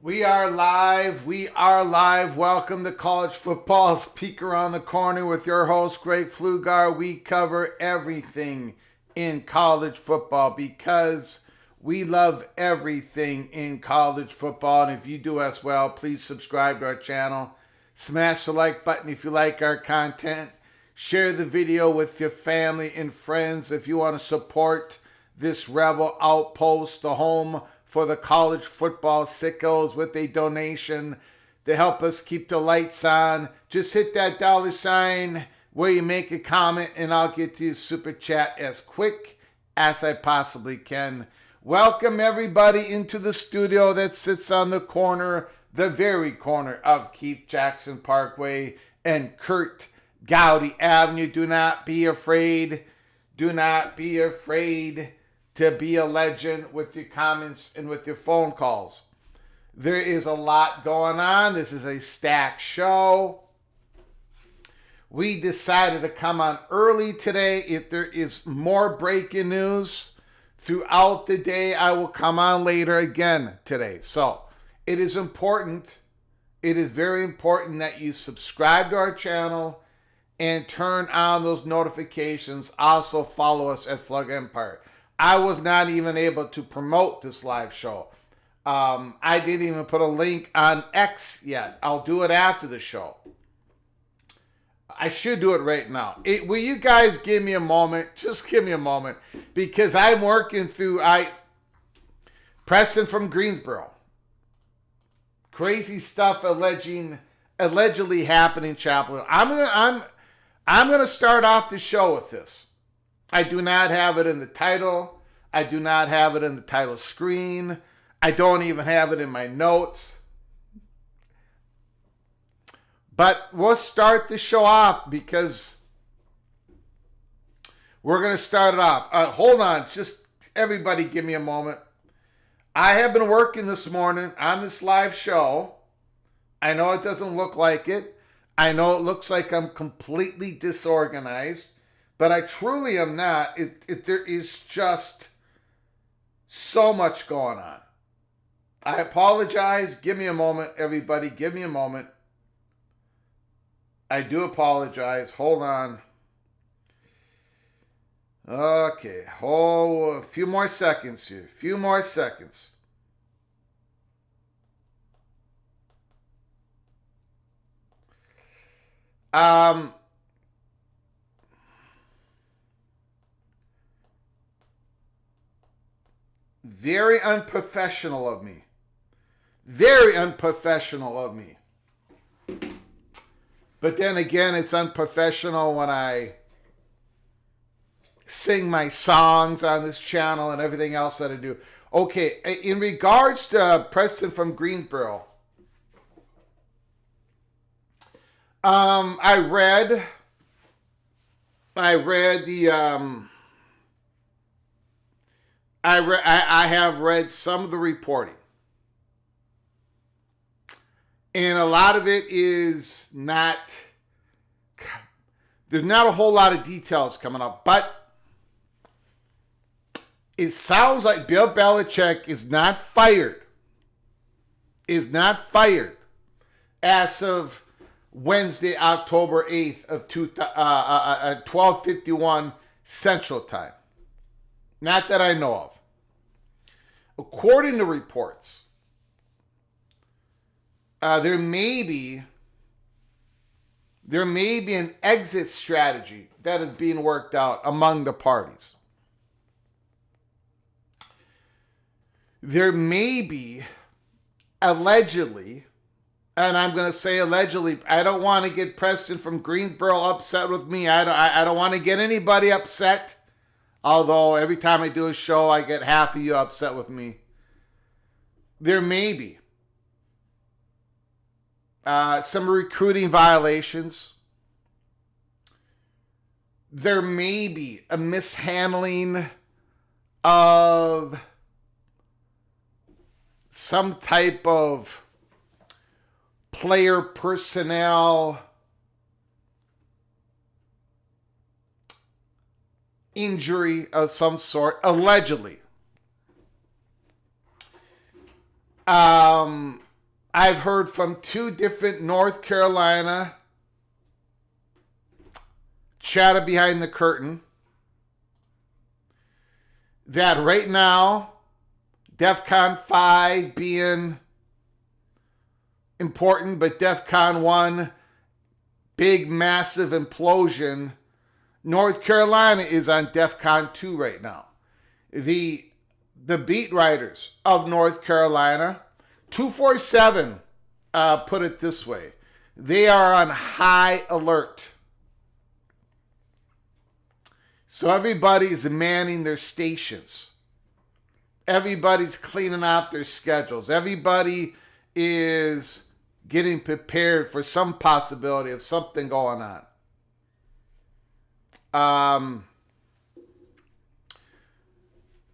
We are live. We are live. Welcome to College Football's Peek Around the Corner with your host, Greg Pflugar. We cover everything in college football because we love everything in college football. And if you do as well, please subscribe to our channel. Smash the like button if you like our content. Share the video with your family and friends if you want to support this rebel outpost, the home for the college football sickos, with a donation to help us keep the lights on. Just hit that $ where you make a comment and I'll get to your super chat as quick as I possibly can. Welcome everybody into the studio that sits on the corner, the very corner of Keith Jackson Parkway and Kurt Gowdy Avenue. Do not be afraid. Do not be afraid to be a legend with your comments and with your phone calls. There is a lot going on. This is a stacked show. We decided to come on early today. If there is more breaking news throughout the day, I will come on later again today. So it is important. It is very important that you subscribe to our channel and turn on those notifications. Also follow us at Flug Empire. I was not even able to promote this live show. I didn't even put a link on X yet. I'll do it after the show. I should do it right now. Will you guys give me a moment? Just give me a moment. Because I'm working through Preston from Greensboro. Crazy stuff allegedly happening in Chapel Hill. I'm gonna start off the show with this. I do not have it in the title. I do not have it in the title screen. I don't even have it in my notes. But we'll start the show off because we're going to start it off. Hold on. Just everybody give me a moment. I have been working this morning on this live show. I know it doesn't look like it. I know it looks like I'm completely disorganized, but I truly am not. There is just so much going on. I apologize. Give me a moment, everybody. Give me a moment. I do apologize. Hold on. Okay. A few more seconds here. A few more seconds. Very unprofessional of me. Very unprofessional of me. But then again, it's unprofessional when I sing my songs on this channel and everything else that I do. Okay, in regards to Preston from Greensboro, I have read some of the reporting. And a lot of it is not, there's not a whole lot of details coming up, but it sounds like Bill Belichick is not fired. Is not fired as of Wednesday, October 8th of 12:51 Central Time. Not that I know of. According to reports, there may be an exit strategy that is being worked out among the parties. There may be, allegedly, and I'm going to say allegedly, I don't want to get Preston from Greensboro upset with me. I don't want to get anybody upset. Although every time I do a show, I get half of you upset with me. There may be some recruiting violations. There may be a mishandling of some type of player personnel injury of some sort, allegedly. I've heard from two different North Carolina chatter behind the curtain that right now, DEFCON 5 being important, but DEFCON 1, big, massive implosion. North Carolina is on DEFCON 2 right now. The beat writers of North Carolina, 247, put it this way. They are on high alert. So everybody's manning their stations. Everybody's cleaning out their schedules. Everybody is getting prepared for some possibility of something going on.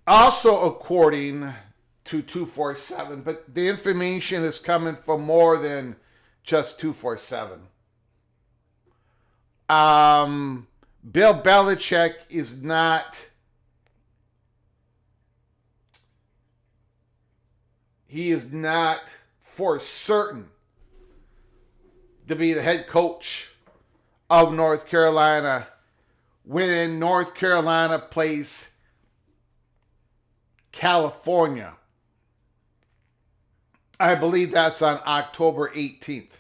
Also, according to 247, but the information is coming from more than just 247. Bill Belichick is not, he is not for certain to be the head coach of North Carolina when North Carolina plays California. I believe that's on October 18th.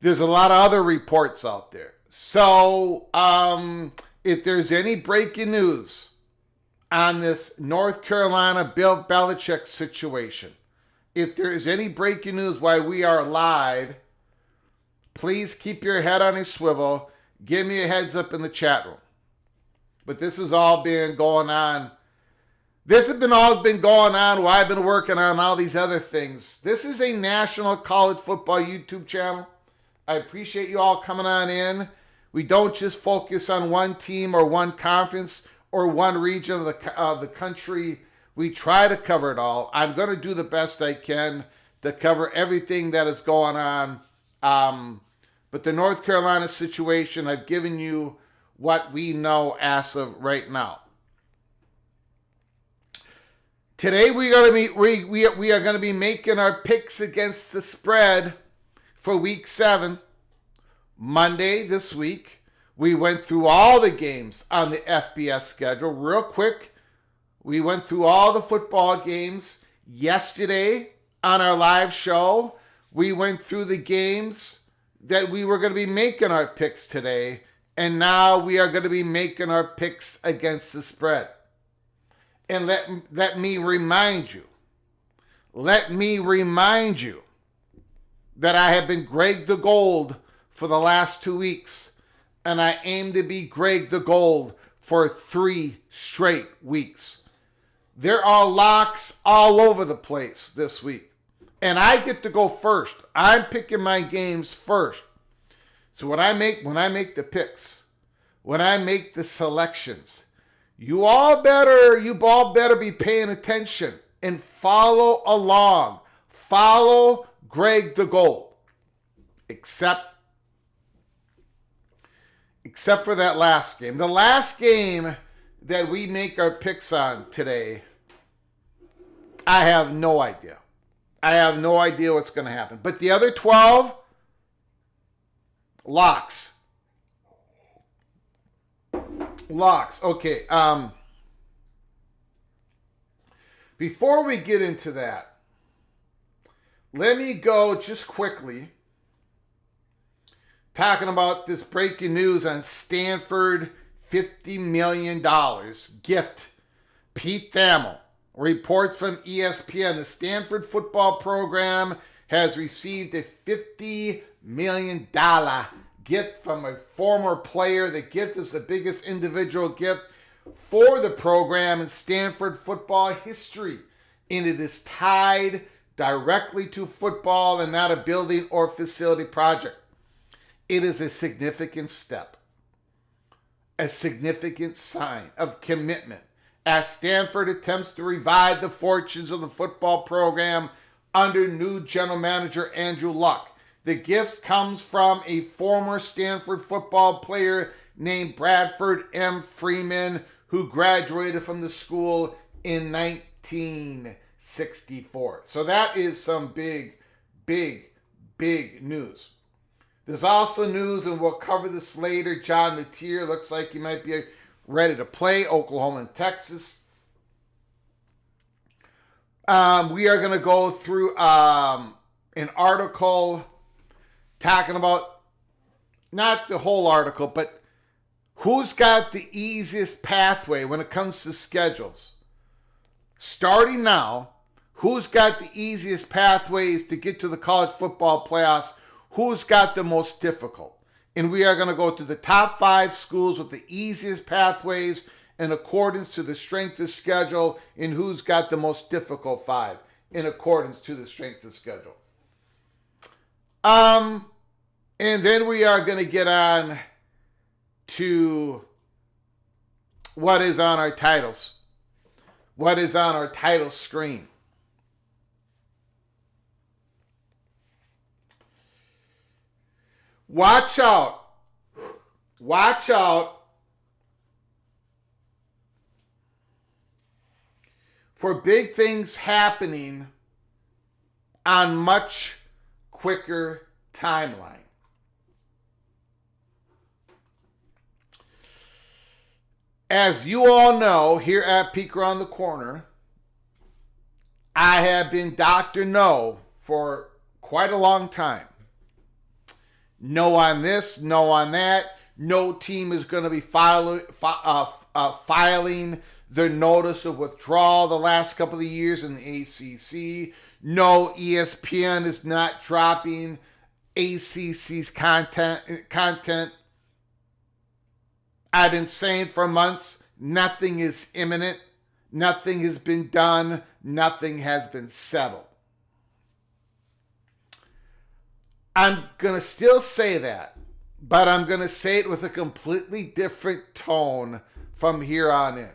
There's a lot of other reports out there. So, if there's any breaking news on this North Carolina Bill Belichick situation, if there is any breaking news while we are live, please keep your head on a swivel. Give me a heads up in the chat room. But this has all been going on This has been going on while I've been working on all these other things. This is a national college football YouTube channel. I appreciate you all coming on in. We don't just focus on one team or one conference or one region of the country. We try to cover it all. I'm going to do the best I can to cover everything that is going on. But the North Carolina situation, I've given you what we know as of right now. Today we are going to be making our picks against the spread for week 7. Monday this week, we went through all the games on the FBS schedule. Real quick, we went through all the football games. Yesterday on our live show, we went through the games that we were going to be making our picks today. And now we are going to be making our picks against the spread. And let me remind you that I have been Greg the Gold for the last 2 weeks. And I aim to be Greg the Gold for 3 straight weeks. There are locks all over the place this week. And I get to go first. I'm picking my games first. So when I make the picks, when I make the selections, you all better be paying attention and follow along. Follow Greg the Gold. Except for that last game. The last game that we make our picks on today, I have no idea. I have no idea what's going to happen. But the other 12, locks. Okay. Before we get into that, let me go just quickly talking about this breaking news on Stanford $50 million gift. Pete Thamel reports from ESPN the Stanford football program has received a $50 million gift from a former player. The gift is the biggest individual gift for the program in Stanford football history, and it is tied directly to football and not a building or facility project. It is a significant step, a significant sign of commitment as Stanford attempts to revive the fortunes of the football program under new general manager Andrew Luck. The gift comes from a former Stanford football player named Bradford M. Freeman, who graduated from the school in 1964. So that is some big news. There's also news, and we'll cover this later. John Mateer looks like he might be ready to play. Oklahoma and Texas. We are going to go through an article talking about, not the whole article, but who's got the easiest pathway when it comes to schedules. Starting now, who's got the easiest pathways to get to the college football playoffs? Who's got the most difficult? And we are going to go to the top 5 schools with the easiest pathways in accordance to the strength of schedule, and who's got the most difficult 5 in accordance to the strength of schedule. And then we are going to get on to what is on our titles. What is on our title screen. Watch out. Watch out for big things happening on much quicker timeline. As you all know, here at Peek Around the Corner, I have been Dr. No for quite a long time. No on this, no on that. No team is going to be filing their notice of withdrawal the last couple of years in the ACC. No, ESPN is not dropping ACC's content. I've been saying for months, nothing is imminent. Nothing has been done. Nothing has been settled. I'm going to still say that, but I'm going to say it with a completely different tone from here on in.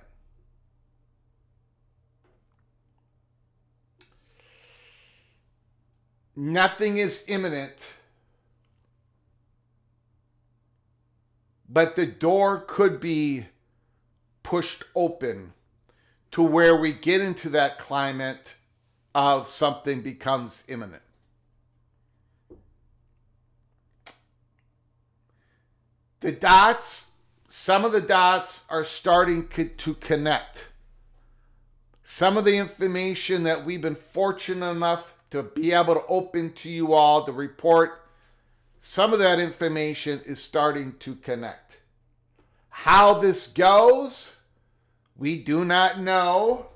Nothing is imminent, but the door could be pushed open to where we get into that climate of something becomes imminent. The dots, some of the dots are starting to connect. Some of the information that we've been fortunate enough to be able to open to you all to report, some of that information is starting to connect. How this goes, we do not know.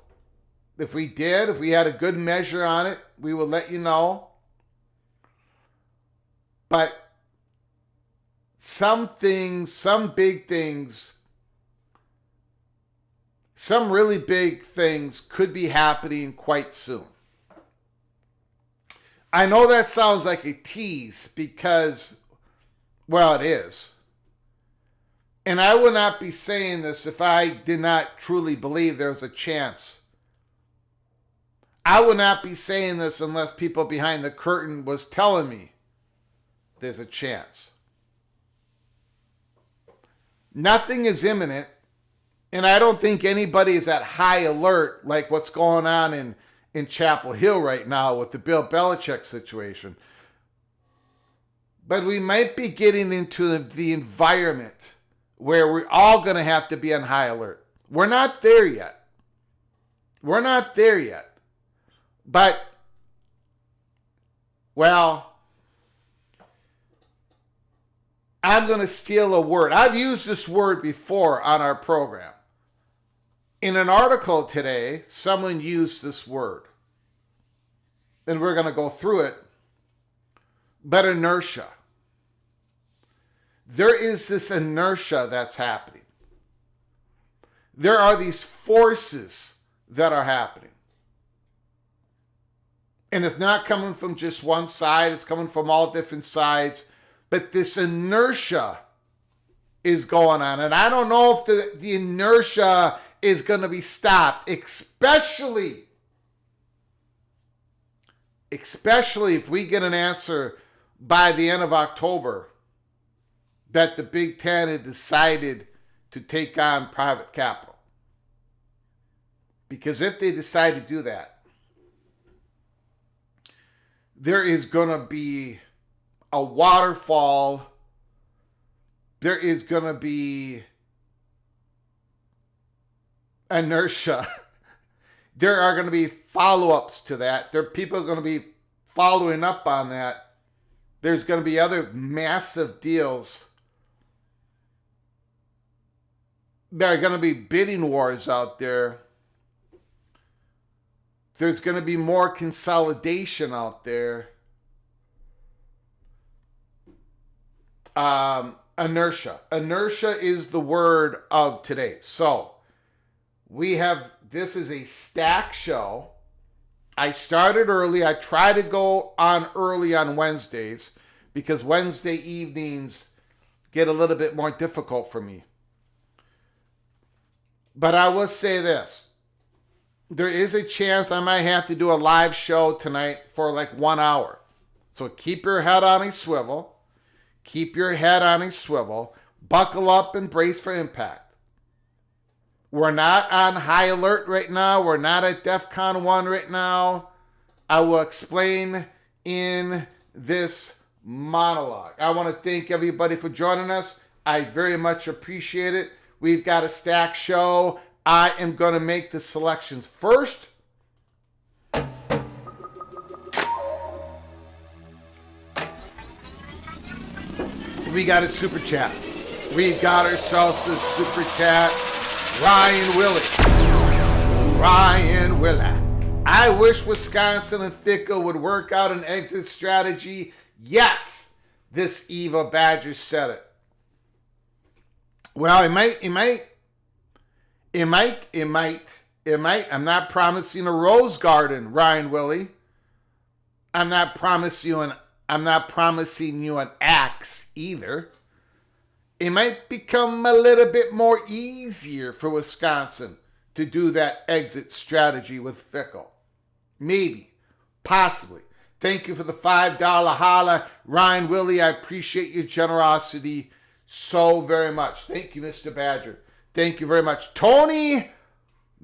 If we did, if we had a good measure on it, we will let you know. But some things, some big things, some really big things could be happening quite soon. I know that sounds like a tease because, well, it is. And I would not be saying this if I did not truly believe there was a chance. I would not be saying this unless people behind the curtain was telling me there's a chance. Nothing is imminent, and I don't think anybody is at high alert like what's going on in Chapel Hill right now with the Bill Belichick situation. But we might be getting into the environment where we're all going to have to be on high alert. We're not there yet. We're not there yet. But, well, I'm going to steal a word. I've used this word before on our program. In an article today, someone used this word. And we're going to go through it. But inertia. There is this inertia that's happening. There are these forces that are happening. And it's not coming from just one side. It's coming from all different sides. But this inertia is going on. And I don't know if the inertia is going to be stopped. Especially if we get an answer by the end of October that the Big Ten had decided to take on private capital. Because if they decide to do that, there is going to be a waterfall. There is going to be inertia. There are going to be follow-ups to that. There are people going to be following up on that. There's going to be other massive deals. There are going to be bidding wars out there. There's going to be more consolidation out there. Inertia. Inertia is the word of today. So, this is a stack show. I started early. I try to go on early on Wednesdays because Wednesday evenings get a little bit more difficult for me. But I will say this. There is a chance I might have to do a live show tonight for like 1 hour. So keep your head on a swivel. Keep your head on a swivel. Buckle up and brace for impact. We're not on high alert right now. We're not at DEFCON 1 right now. I will explain in this monologue. I want to thank everybody for joining us. I very much appreciate it. We've got a stack show. I am going to make the selections first. We got a super chat. We've got ourselves a super chat. Ryan Willie. I wish Wisconsin and Fickle would work out an exit strategy. Yes, this Eva Badger said it. Well, it might It might. I'm not promising a rose garden, Ryan Willie. I'm not promising you an axe either. It might become a little bit more easier for Wisconsin to do that exit strategy with Fickell. Maybe. Possibly. Thank you for the $5 holla. Ryan Willie, I appreciate your generosity so very much. Thank you, Mr. Badger. Thank you very much. Tony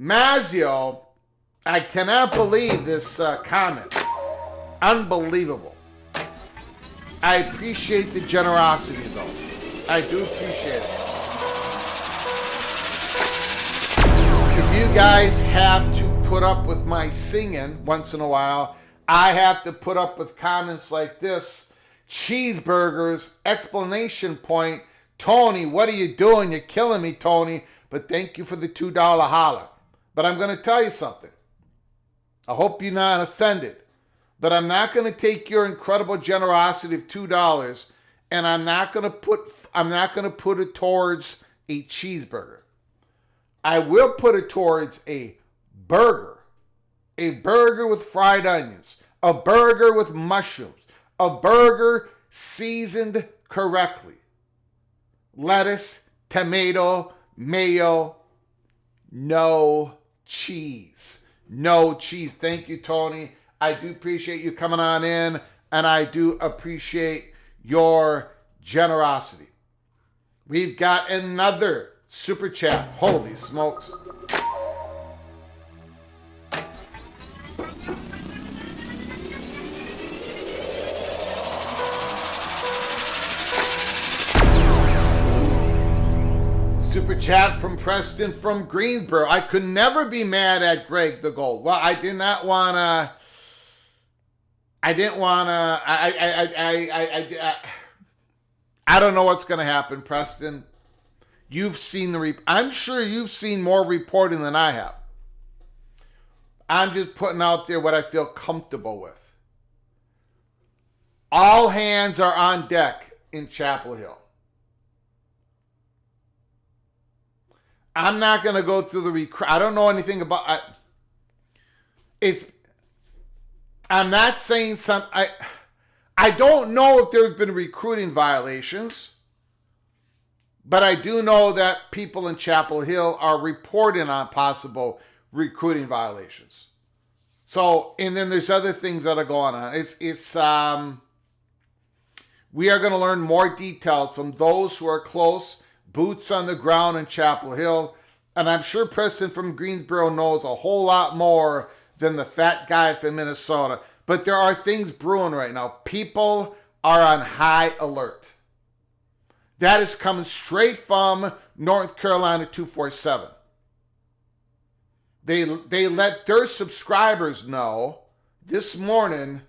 Mazio, I cannot believe this comment. Unbelievable. I appreciate the generosity, though. I do appreciate it. If you guys have to put up with my singing once in a while, I have to put up with comments like this. Cheeseburgers, explanation point. Tony, what are you doing? You're killing me, Tony. But thank you for the $2 holler. But I'm going to tell you something. I hope you're not offended. But I'm not going to take your incredible generosity of $2 and I'm not going to put it towards a cheeseburger. I will put it towards a burger with fried onions, a burger with mushrooms, a burger seasoned correctly. Lettuce, tomato, mayo, no cheese. No cheese. Thank you, Tony. I do appreciate you coming on in, and I do appreciate your generosity. We've got another super chat. Holy smokes. Super chat from Preston from Greensboro. I could never be mad at Greg the Gold. Well, I didn't want to. I don't know what's going to happen, Preston. You've seen I'm sure you've seen more reporting than I have. I'm just putting out there what I feel comfortable with. All hands are on deck in Chapel Hill. I'm not going to go through the I don't know anything about I'm not saying I don't know if there's been recruiting violations, but I do know that people in Chapel Hill are reporting on possible recruiting violations. So, and then there's other things that are going on. We are going to learn more details from those who are close, boots on the ground in Chapel Hill, and I'm sure Preston from Greensboro knows a whole lot more than the fat guy from Minnesota. But there are things brewing right now. People are on high alert. That is coming straight from North Carolina 247. They let their subscribers know this morning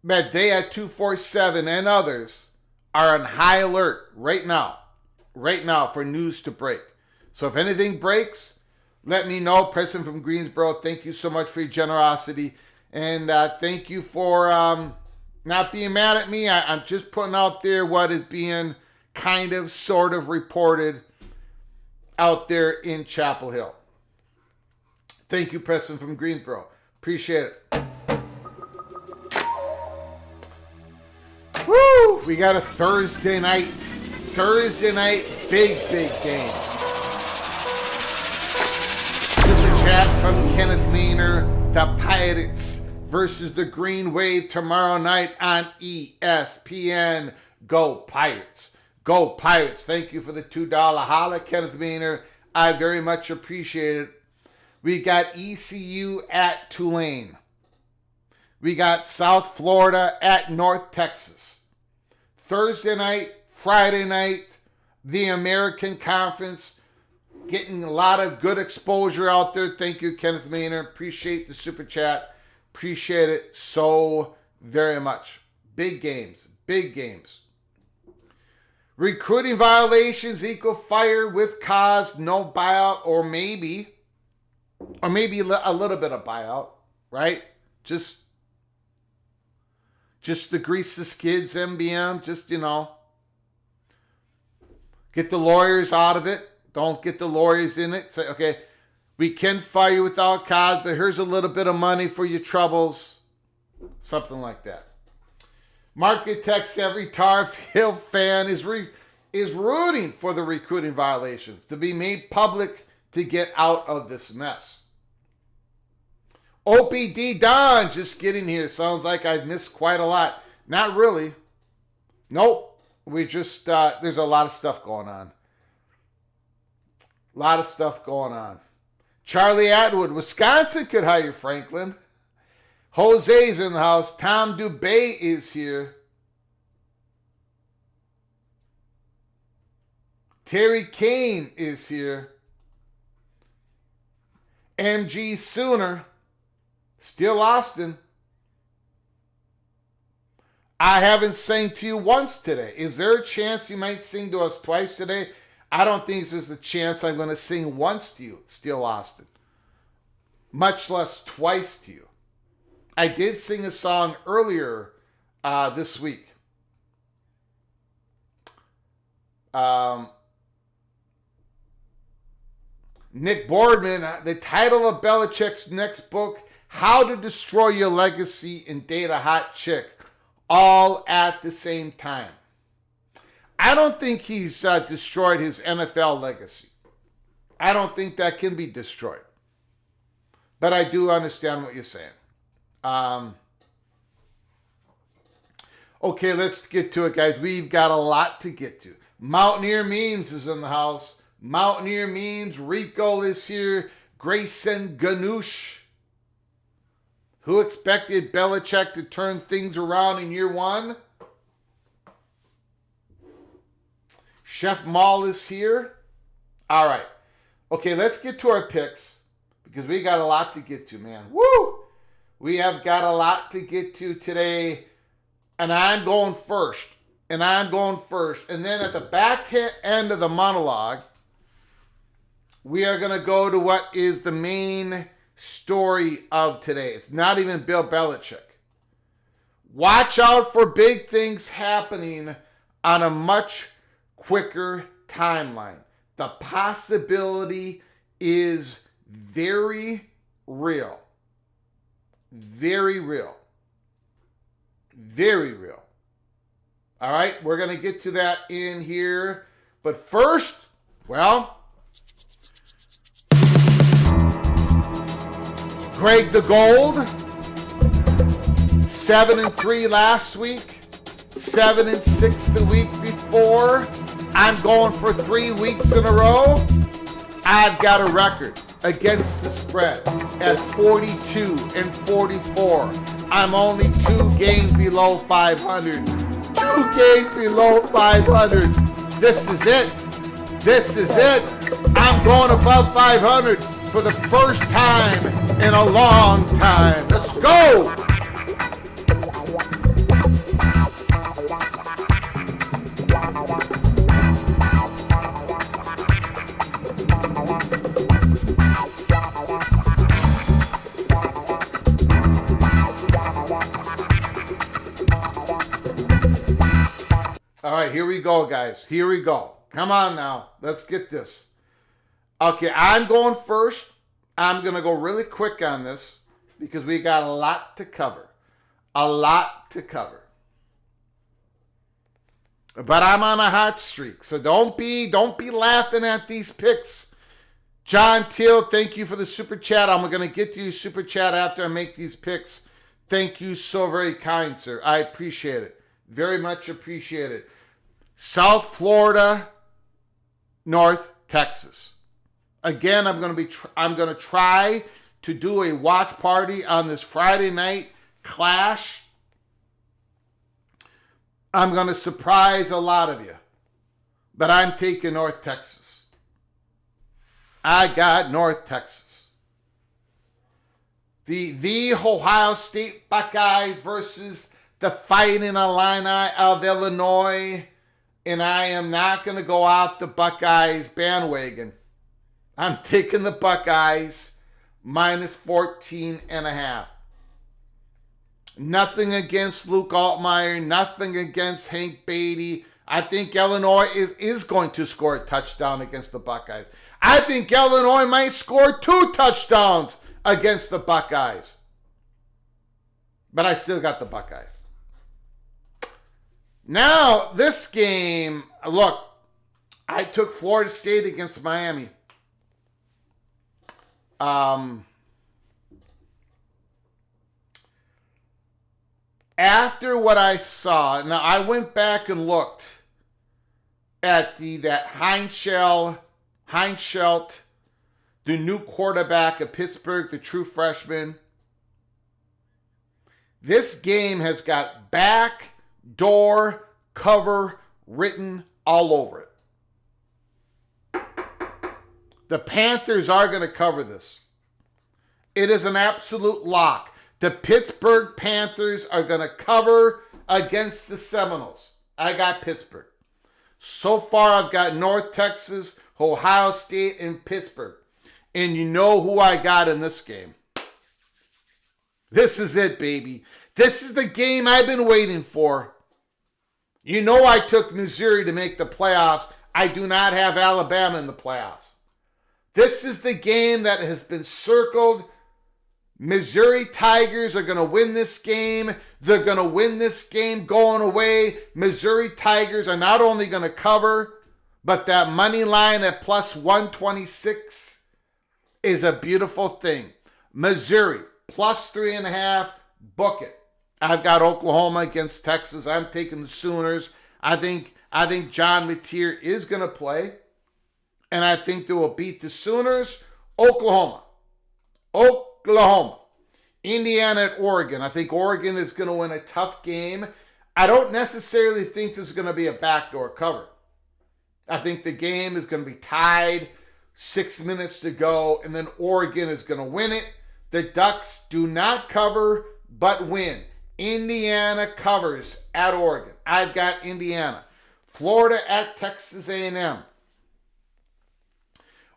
that they at 247 and others are on high alert right now for news to break. So if anything breaks, let me know. Preston from Greensboro, thank you so much for your generosity. And thank you for not being mad at me. I'm just putting out there what is being kind of, sort of reported out there in Chapel Hill. Thank you, Preston from Greensboro. Appreciate it. Woo! We got a Thursday night big game. Chat from Kenneth Maynard, the Pirates versus the Green Wave tomorrow night on ESPN. Go Pirates. Go Pirates. Thank you for the $2 holla, Kenneth Maynard. I very much appreciate it. We got ECU at Tulane. We got South Florida at North Texas. Thursday night, Friday night, the American Conference. Getting a lot of good exposure out there. Thank you, Kenneth Maynard. Appreciate the super chat. Appreciate it so very much. Big games. Big games. Recruiting violations equal fire with cause, no buyout, or maybe a little bit of buyout, right? Just to grease the skids, MBM. Just, get the lawyers out of it. Don't get the lawyers in it. Say, okay, we can fire you without cause, but here's a little bit of money for your troubles. Something like that. Market Tech's every Tar Heel fan is rooting for the recruiting violations to be made public to get out of this mess. OPD Don just getting here. Sounds like I've missed quite a lot. Not really. Nope. We just, there's a lot of stuff going on. A lot of stuff going on. Charlie Atwood, Wisconsin could hire Franklin. Jose's in the house. Tom Dubay is here. Terry Kane is here. MG Sooner. Still Austin. I haven't sang to you once today. Is there a chance you might sing to us twice today? I don't think there's a chance I'm going to sing once to you, Still Austin. Much less twice to you. I did sing a song earlier this week. Nick Boardman, the title of Belichick's next book, How to Destroy Your Legacy and Date a Hot Chick, all at the same time. I don't think he's destroyed his NFL legacy. I don't think that can be destroyed. But I do understand what you're saying. Okay, let's get to it, guys. We've got a lot to get to. Mountaineer Memes is in the house. Mountaineer Memes. Rico is here. Grayson Ganoush. Who expected Belichick to turn things around in year one? Chef Maul is here. All right. Okay, let's get to our picks because we got a lot to get to, man. Woo! We have got a lot to get to today, and I'm going first. And then at the back end of the monologue, we are going to go to what is the main story of today. It's not even Bill Belichick. Watch out for big things happening on a much quicker timeline. The possibility is very real. Very real. Very real. All right, we're going to get to that in here. But first, well, Greg the Gold, 7-3 last week, 7-6 the week before. I'm going for 3 weeks in a row. I've got a record against the spread at 42-44. I'm only 2 games below 500. 2 games below 500. This is it. This is it. I'm going above 500 for the first time in a long time. Let's go. All right, here we go, guys. Here we go. Come on now. Let's get this. Okay, I'm going first. I'm going to go really quick on this because we got a lot to cover. A lot to cover. But I'm on a hot streak, so don't be laughing at these picks. John Till, thank you for the super chat. I'm going to get to you super chat after I make these picks. Thank you so very kind, sir. I appreciate it. Very much appreciate it. South Florida, North Texas. Again, I'm going to try to do a watch party on this Friday night clash. I'm going to surprise a lot of you, but I'm taking North Texas. I got North Texas. The Ohio State Buckeyes versus the Fighting Illini of Illinois. And I am not going to go off the Buckeyes bandwagon. I'm taking the Buckeyes minus 14.5. Nothing against Luke Altmaier. Nothing against Hank Beatty. I think Illinois is going to score a touchdown against the Buckeyes. I think Illinois might score 2 touchdowns against the Buckeyes. But I still got the Buckeyes. Now, this game, look, I took Florida State against Miami. After what I saw, now I went back and looked at that Heinschelt, the new quarterback of Pittsburgh, the true freshman. This game has got backdoor cover written all over it. The Panthers are going to cover this. It is an absolute lock. The Pittsburgh Panthers are going to cover against the Seminoles. I got Pittsburgh. So far, I've got North Texas, Ohio State, and Pittsburgh. And you know who I got in this game. This is it, baby. This is the game I've been waiting for. You know I took Missouri to make the playoffs. I do not have Alabama in the playoffs. This is the game that has been circled. Missouri Tigers are going to win this game. They're going to win this game going away. Missouri Tigers are not only going to cover, but that money line at plus 126 is a beautiful thing. Missouri, plus 3.5, book it. I've got Oklahoma against Texas. I'm taking the Sooners. I think John Mateer is going to play, and I think they will beat the Sooners. Oklahoma. Indiana at Oregon. I think Oregon is going to win a tough game. I don't necessarily think this is going to be a backdoor cover. I think the game is going to be tied, 6 minutes to go, and then Oregon is going to win it. The Ducks do not cover, but win. Indiana covers at Oregon. I've got Indiana. Florida at Texas A&M.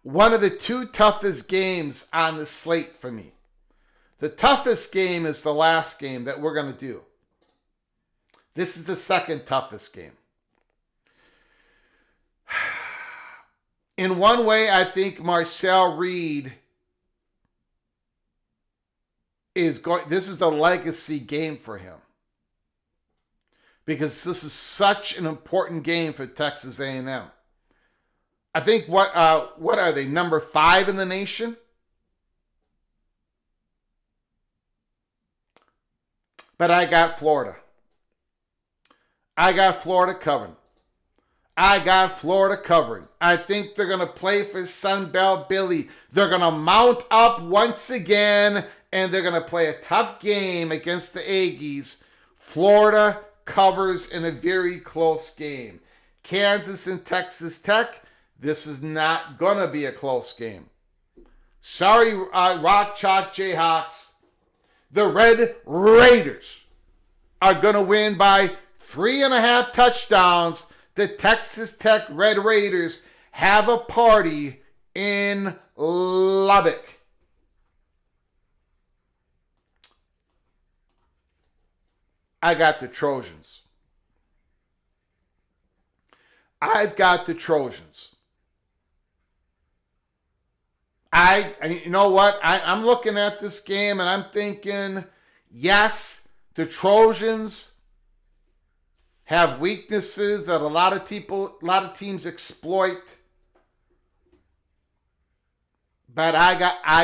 One of the 2 toughest games on the slate for me. The toughest game is the last game that we're going to do. This is the second toughest game. In one way, I think Marcel Reed is going. This is the legacy game for him. Because this is such an important game for Texas A&M. I think what are they, number 5 in the nation? But I got Florida. I got Florida covering. I think they're going to play for Sunbelt Billy. They're going to mount up once again, and they're going to play a tough game against the Aggies. Florida covers in a very close game. Kansas and Texas Tech, this is not going to be a close game. Sorry, Rock Chalk Jayhawks. The Red Raiders are going to win by 3.5 touchdowns. The Texas Tech Red Raiders have a party in Lubbock. I got the Trojans. I've got the Trojans. You know what? I'm looking at this game and I'm thinking, yes, the Trojans have weaknesses that a lot of teams exploit. But I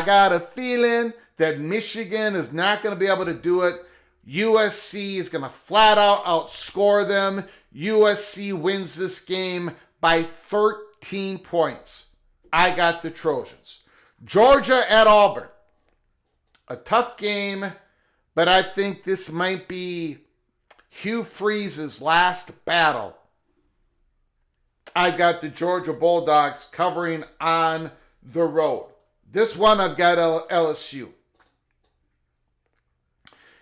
got a feeling that Michigan is not going to be able to do it. USC is going to flat out outscore them. USC wins this game by 13 points. I got the Trojans. Georgia at Auburn. A tough game, but I think this might be Hugh Freeze's last battle. I've got the Georgia Bulldogs covering on the road. This one I've got LSU.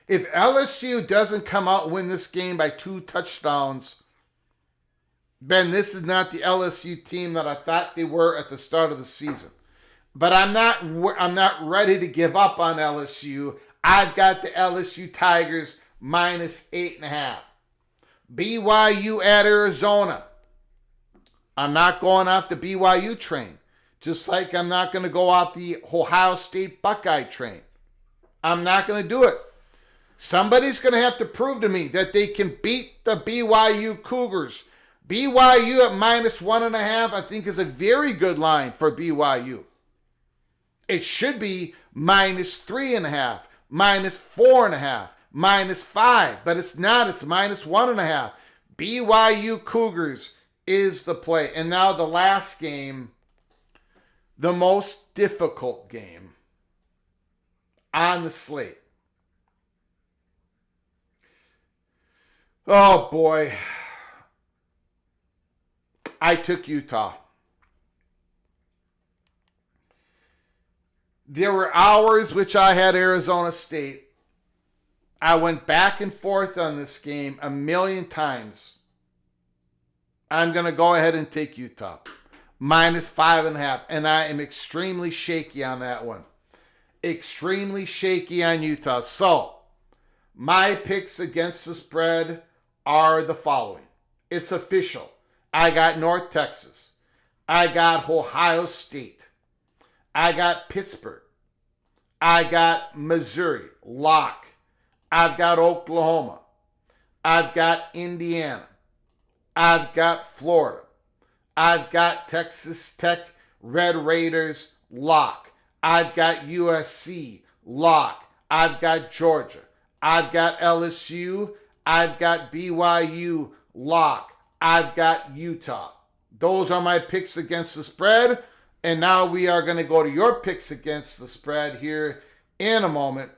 If LSU doesn't come out and win this game by 2 touchdowns, Ben, this is not the LSU team that I thought they were at the start of the season. But I'm not ready to give up on LSU. I've got the LSU Tigers minus 8.5. BYU at Arizona. I'm not going off the BYU train, just like I'm not going to go off the Ohio State Buckeye train. I'm not going to do it. Somebody's going to have to prove to me that they can beat the BYU Cougars. BYU at -1.5, I think, is a very good line for BYU. It should be -3.5, -4.5, -5, but it's not. It's -1.5. BYU Cougars is the play. And now the last game, the most difficult game on the slate. Oh boy. I took Utah. There were hours which I had Arizona State. I went back and forth on this game a million times. I'm going to go ahead and take Utah. -5.5. And I am extremely shaky on that one. Extremely shaky on Utah. So, my picks against the spread are the following. It's official. I got North Texas. I got Ohio State. I got Pittsburgh. I got Missouri. Lock. I've got Oklahoma. I've got Indiana. I've got Florida. I've got Texas Tech Red Raiders. Lock. I've got USC. Lock. I've got Georgia. I've got LSU. I've got BYU. Lock. I've got Utah. Those are my picks against the spread. And now we are going to go to your picks against the spread here in a moment.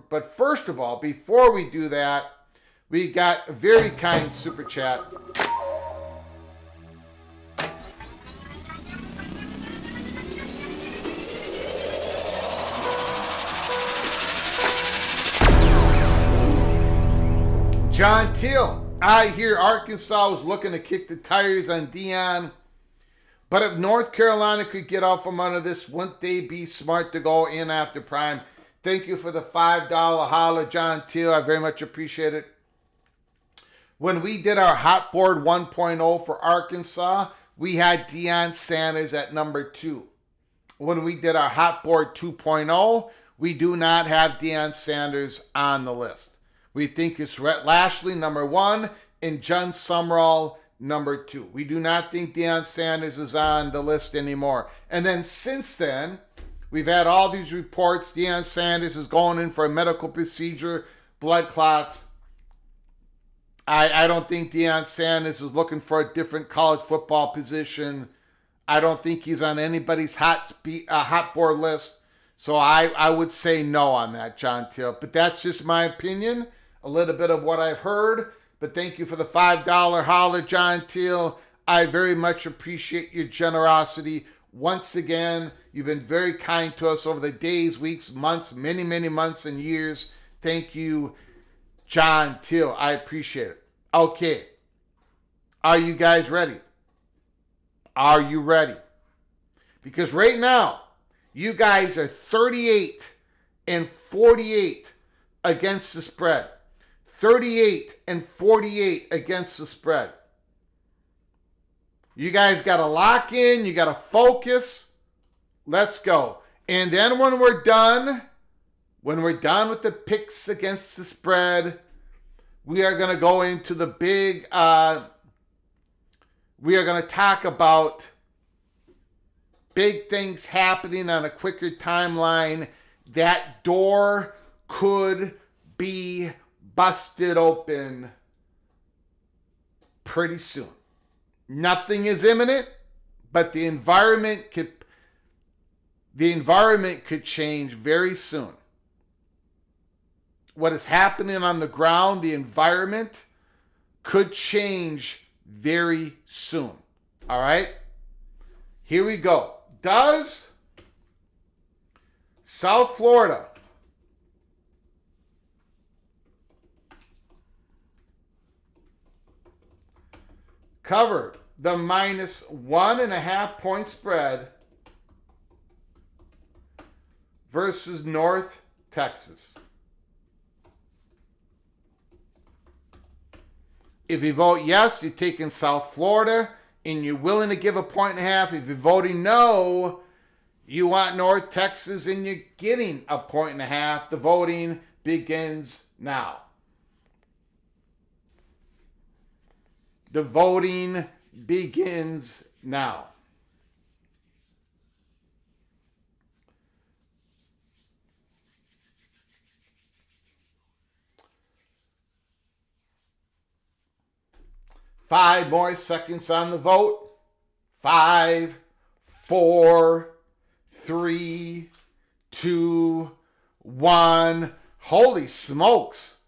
But first of all, before we do that, we got a very kind super chat. John Teal. I hear Arkansas was looking to kick the tires on Deion. But if North Carolina could get out from under this, wouldn't they be smart to go in after prime? Thank you for the $5 holla, John Teal. I very much appreciate it. When we did our Hot Board 1.0 for Arkansas, we had Deion Sanders at number 2. When we did our Hot Board 2.0, we do not have Deion Sanders on the list. We think it's Rhett Lashley, number 1, and John Sumrall, number 2. We do not think Deion Sanders is on the list anymore. And then since then, we've had all these reports. Deion Sanders is going in for a medical procedure, blood clots. I don't think Deion Sanders is looking for a different college football position. I don't think he's on anybody's hot board list. So I would say no on that, John Teal. But that's just my opinion. A little bit of what I've heard. But thank you for the $5 holler, John Teal. I very much appreciate your generosity. Once again, you've been very kind to us over the days, weeks, months, many, many months and years. Thank you, John Teal. I appreciate it. Okay. Are you guys ready? Are you ready? Because right now, you guys are 38-48 against the spread. 38-48 against the spread. You guys got to lock in. You got to focus. Let's go. And then when we're done with the picks against the spread, we are going to go into the big, we are going to talk about big things happening on a quicker timeline. That door could be busted open pretty soon. Nothing is imminent, but the environment could change very soon. What is happening on the ground, the environment could change very soon. All right? Here we go. Does South Florida cover the -1.5 point spread versus North Texas? If you vote yes, you're taking South Florida and you're willing to give a 1.5. If you're voting no, you want North Texas and you're getting a 1.5. The voting begins now. The voting begins now. Five more seconds on the vote. 5, 4, 3, 2, 1. Holy smokes.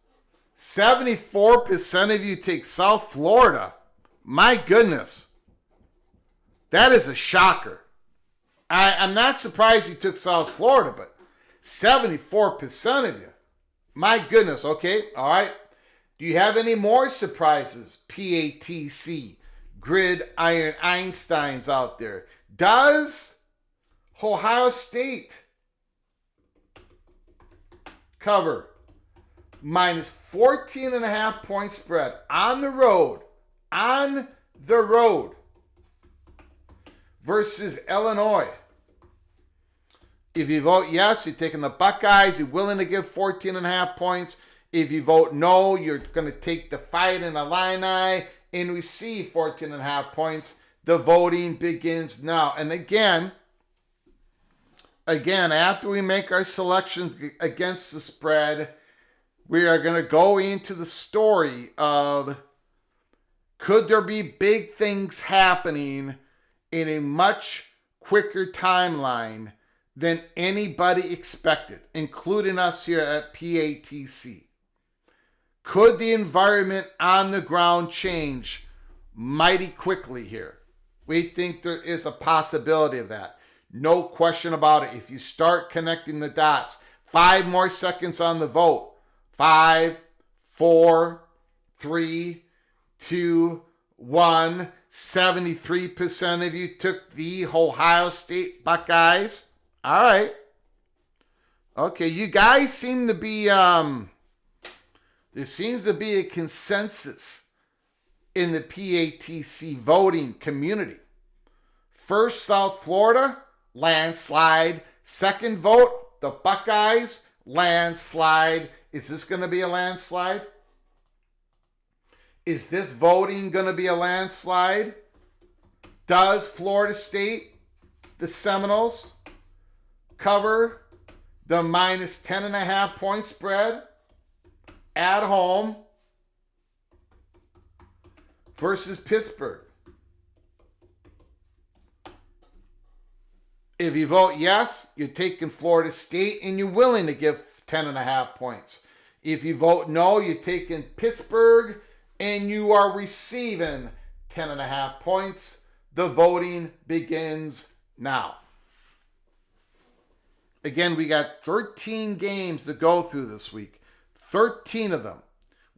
74% of you take South Florida. My goodness. That is a shocker. I'm not surprised you took South Florida, but 74% of you. My goodness. Okay. All right. Do you have any more surprises? PATC, Gridiron Einsteins out there. Does Ohio State cover minus 14.5 point spread on the road versus Illinois? If you vote yes, you're taking the Buckeyes. You're willing to give 14.5 points. If you vote no, you're going to take the Fighting Illini and receive 14.5 points. The voting begins now. And again, after we make our selections against the spread, we are going to go into the story of, could there be big things happening in a much quicker timeline than anybody expected, including us here at PATC? Could the environment on the ground change mighty quickly here? We think there is a possibility of that. No question about it. If you start connecting the dots, 5 more seconds on the vote. 5, 4, 3, 2, 1. 73% of you took the Ohio State Buckeyes. All right. Okay, you guys seem to be, there seems to be a consensus in the PATC voting community. First, South Florida, landslide. Second vote, the Buckeyes, landslide. Is this going to be a landslide? Is this voting going to be a landslide? Does Florida State, the Seminoles, cover the minus 10.5 point spread at home versus Pittsburgh? If you vote yes, you're taking Florida State and you're willing to give 10.5 points. If you vote no, you're taking Pittsburgh and you are receiving 10.5 points. The voting begins now. Again, we got 13 games to go through this week. 13 of them.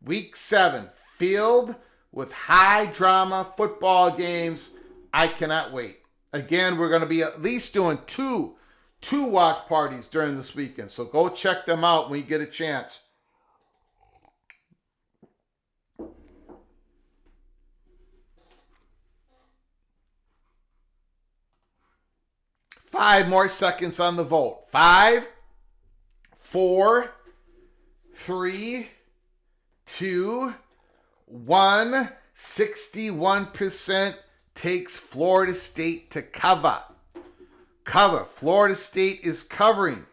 Week 7, filled with high drama football games. I cannot wait. Again, we're going to be at least doing two watch parties during this weekend. So go check them out when you get a chance. Five more seconds on the vote. 5, 4, 3, 2, 1. 61% takes Florida State to cover. Florida State is covering,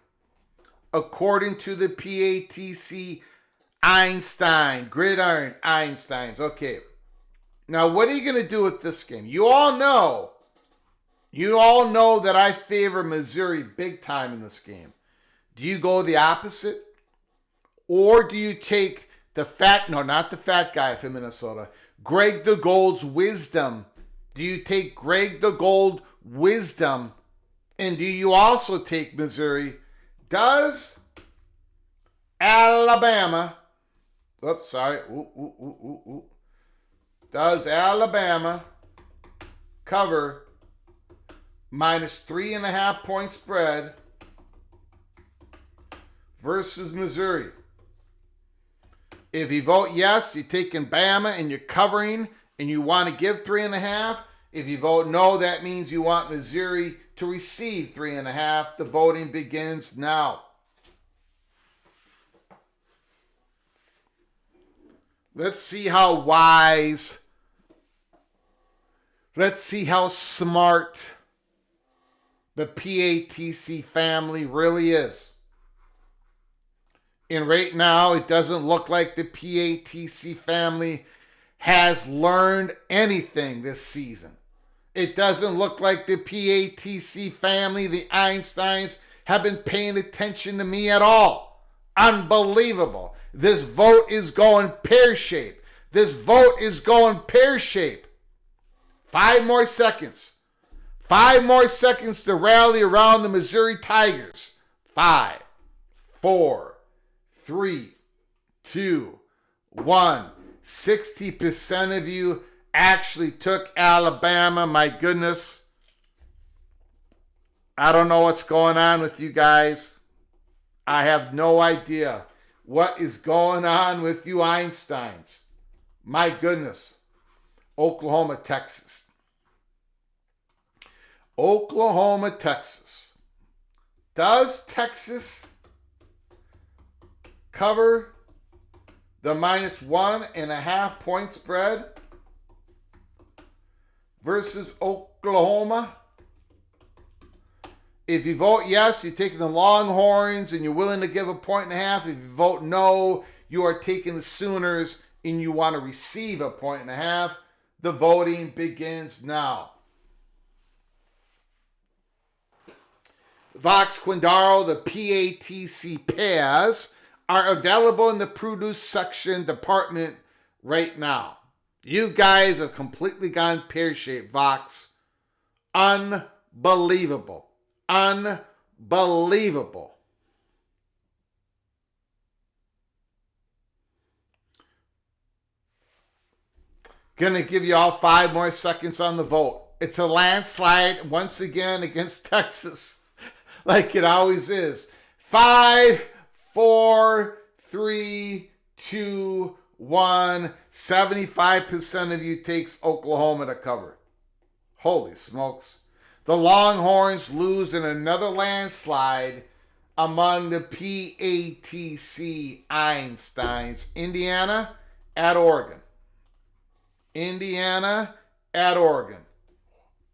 according to the PATC Gridiron Einsteins. Okay. Now, what are you going to do with this game? You all know that I favor Missouri big time in this game. Do you go the opposite? Or do you take not the fat guy from Minnesota, Greg the Gold's wisdom? Do you take Greg the Gold wisdom? And do you also take Missouri? Does Alabama, does Alabama cover minus 3.5 point spread versus Missouri? If you vote yes, you're taking Bama and you're covering and you want to give 3.5. If you vote no, that means you want Missouri to receive 3.5. The voting begins now. Let's see how wise, let's see how smart the PATC family really is. And right now, it doesn't look like the PATC family has learned anything this season. It doesn't look like the PATC family, the Einsteins, have been paying attention to me at all. Unbelievable. This vote is going pear-shaped. This vote is going pear-shaped. 5 more seconds. 5 more seconds to rally around the Missouri Tigers. 5, 4, 3, 2, 1. 60% of you actually took Alabama. My goodness. I don't know what's going on with you guys. I have no idea what is going on with you Einsteins. My goodness. Oklahoma, Texas. Oklahoma, Texas. Does Texas cover the -1.5 point spread versus Oklahoma? If you vote yes, you're taking the Longhorns and you're willing to give 1.5. If you vote no, you are taking the Sooners and you want to receive 1.5. The voting begins now. Vox Quindaro, the PATC pairs are available in the produce section department right now. You guys have completely gone pear-shaped, Vox. Unbelievable. Unbelievable. Gonna give you all 5 more seconds on the vote. It's a landslide once again against Texas, like it always is. 5, 4, 3, 2, 1. 75% of you takes Oklahoma to cover. Holy smokes. The Longhorns lose in another landslide among the PATC Einsteins. Indiana at Oregon. Indiana at Oregon.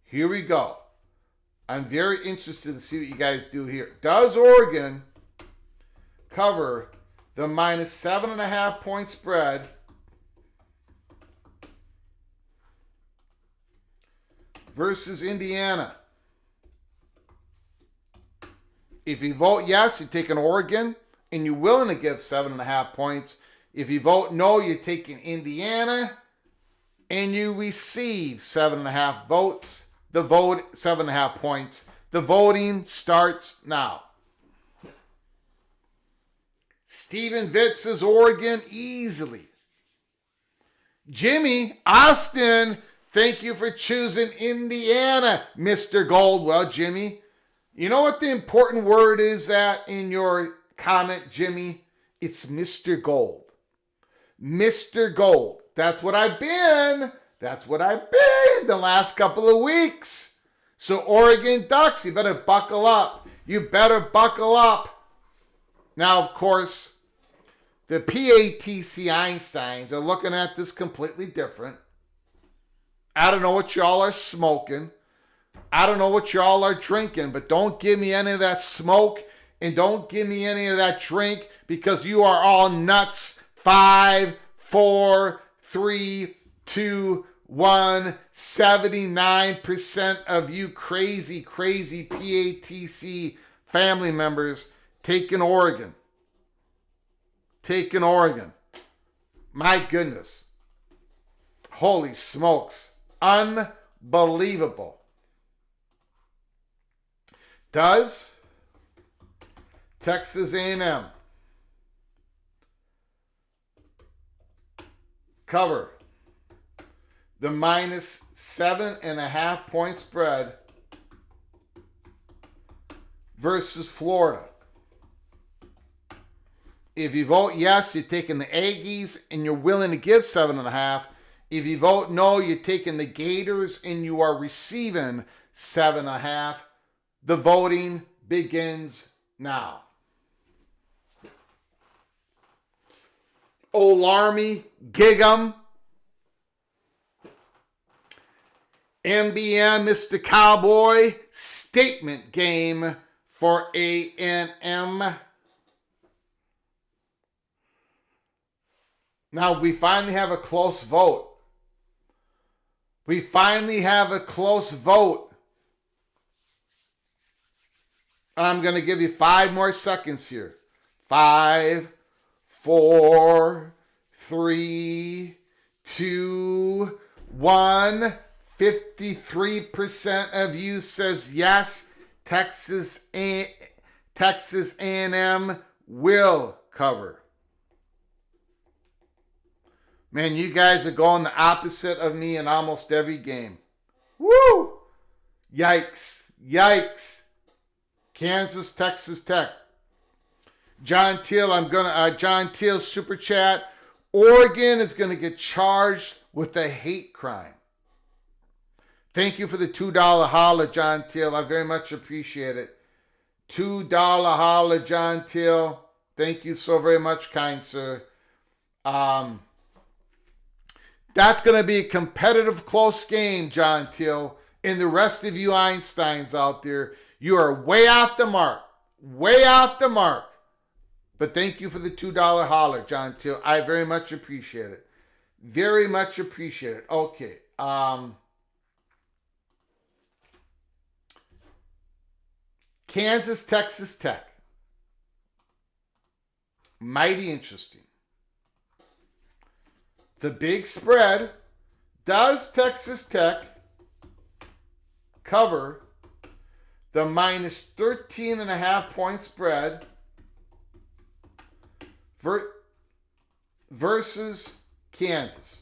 Here we go. I'm very interested to see what you guys do here. Does Oregon cover the -7.5 point spread versus Indiana? If you vote yes, you're taking Oregon and you're willing to give 7.5 points. If you vote no, you're taking Indiana and you receive 7.5 votes. The vote, 7.5 points. The voting starts now. Stephen Vitz says Oregon easily. Jimmy Austin, thank you for choosing Indiana, Mr. Gold. Well, Jimmy, you know what the important word is that in your comment, Jimmy? It's Mr. Gold. Mr. Gold. That's what I've been. That's what I've been the last couple of weeks. So Oregon Ducks, you better buckle up. You better buckle up. Now, of course, the PATC Einsteins are looking at this completely different. I don't know what y'all are smoking. I don't know what y'all are drinking, but don't give me any of that smoke and don't give me any of that drink because you are all nuts. 5, 4, 3, 2, 1. 79% of you crazy PATC family members taking Oregon. Taking Oregon. My goodness. Holy smokes. Unbelievable. Does Texas A&M cover the -7.5 point spread versus Florida? If you vote yes, you're taking the Aggies and you're willing to give 7.5. If you vote no, you're taking the Gators and you are receiving 7.5. The voting begins now. Old Army, Gig'em. MBM, Mr. Cowboy, statement game for A&M. Now, we finally have a close vote. We finally have a close vote. I'm going to give you 5 more seconds here. 5, 4, 3, 2, 1. 53% of you says yes. Texas A&M will cover. Man, you guys are going the opposite of me in almost every game. Woo! Yikes. Yikes. Kansas, Texas Tech. John Teal, John Teal super chat. Oregon is going to get charged with a hate crime. Thank you for the $2 holla, John Teal. I very much appreciate it. $2 holla, John Teal. Thank you so very much, kind sir. That's going to be a competitive, close game, John Teal. And the rest of you Einsteins out there, you are way off the mark. Way off the mark. But thank you for the $2 holler, John Teal. I very much appreciate it. Very much appreciate it. Okay. Kansas, Texas Tech. Mighty interesting. It's a big spread. Does Texas Tech cover the minus 13.5 point spread versus Kansas?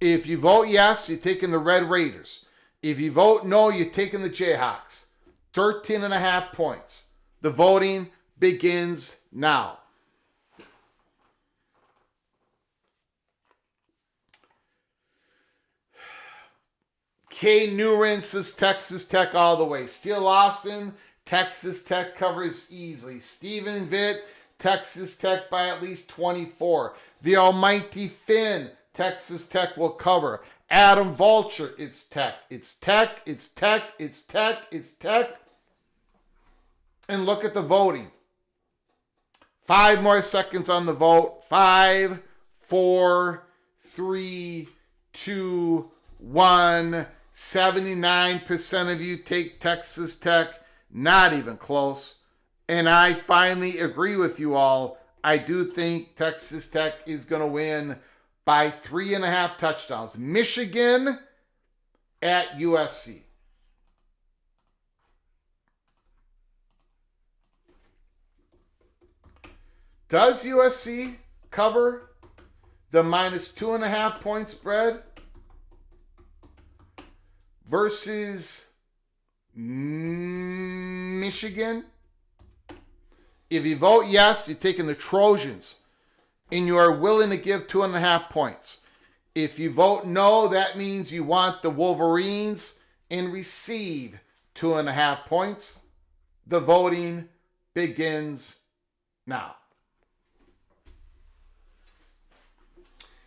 If you vote yes, you're taking the Red Raiders. If you vote no, you're taking the Jayhawks. 13.5 points. The voting begins now. K. Newren says Texas Tech all the way. Steel Austin, Texas Tech covers easily. Stephen Vitt, Texas Tech by at least 24. The Almighty Finn, Texas Tech will cover. Adam Vulture, it's Tech. It's Tech, it's Tech, it's Tech, it's Tech. And look at the voting. 5 more seconds on the vote. 5, 4, 3, 2, 1. 79% of you take Texas Tech. Not even close. And I finally agree with you all. I do think Texas Tech is going to win by 3.5 touchdowns. Michigan at USC. Does USC cover the minus 2.5 point spread versus Michigan? If you vote yes, you're taking the Trojans and you are willing to give 2.5 points. If you vote no, that means you want the Wolverines and receive 2.5 points. The voting begins now.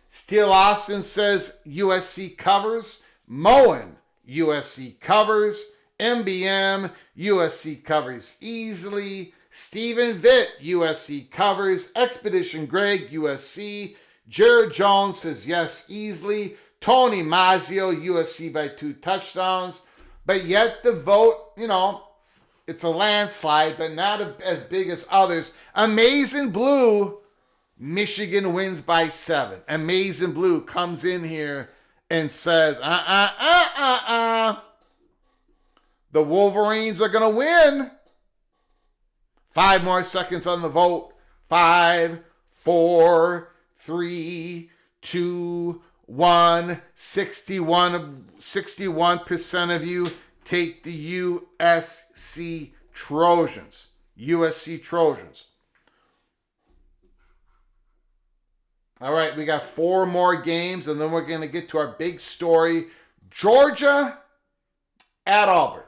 Steel Austin says USC covers. Moen, USC covers. MBM, USC covers easily. Stephen Vitt, USC covers. Expedition Greg, USC. Jared Jones says yes easily. Tony Mazzio, USC by 2 touchdowns. But yet the vote, it's a landslide, but not as big as others. Amazing Blue, Michigan wins by 7. Amazing Blue comes in here and says, the Wolverines are going to win. 5 more seconds on the vote. 5, 4, 3, 2, 61% of you take the USC Trojans. USC Trojans. All right, we got 4 more games, and then we're going to get to our big story. Georgia at Auburn.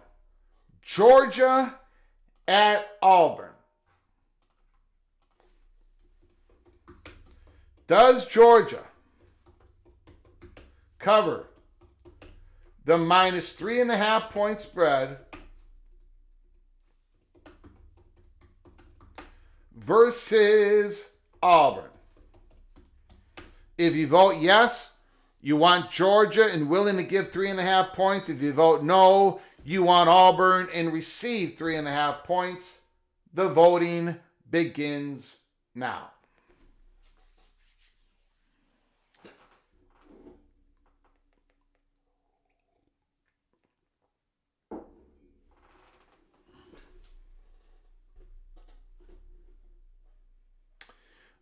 Georgia at Auburn. Does Georgia cover the -3.5 point spread versus Auburn? If you vote yes, you want Georgia and willing to give 3.5 points. If you vote no, you want Auburn and receive 3.5 points. The voting begins now.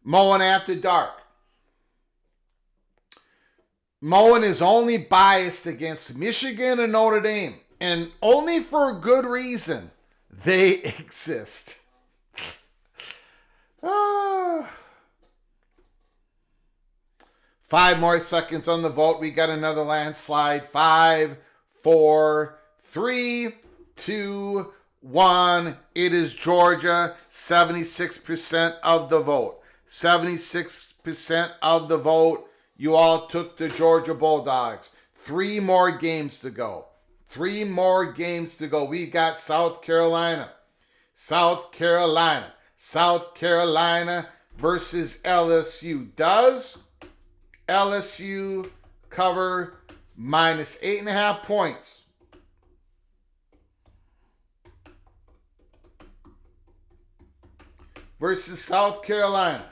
Mowing After Dark. Mowing is only biased against Michigan and Notre Dame, and only for a good reason. They exist. 5 more seconds on the vote. We got another landslide. 5, 4, 3, 2, 1. It is Georgia. 76% of the vote. 76% of the vote. You all took the Georgia Bulldogs. 3 more games to go. 3 more games to go. We got South Carolina. South Carolina versus LSU. Does LSU cover -8.5 points? Versus South Carolina.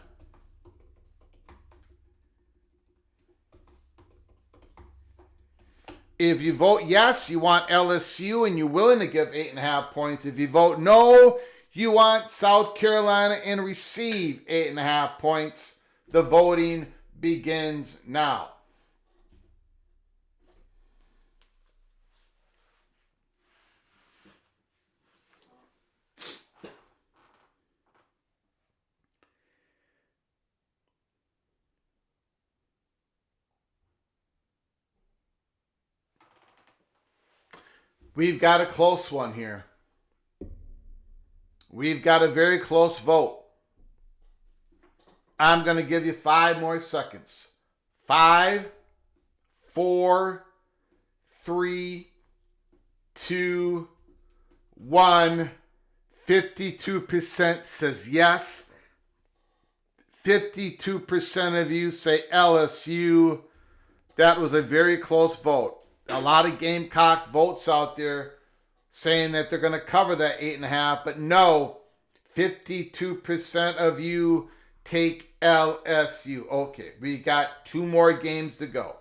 If you vote yes, you want LSU and you're willing to give 8.5 points. If you vote no, you want South Carolina and receive 8.5 points. The voting begins now. We've got a close one here. We've got a very close vote. I'm going to give you 5 more seconds. 5, 4, 3, 2, 1. 52% says yes. 52% of you say LSU. That was a very close vote. A lot of Gamecock votes out there saying that they're going to cover that 8.5, but no, 52% of you take LSU. Okay, we got 2 more games to go.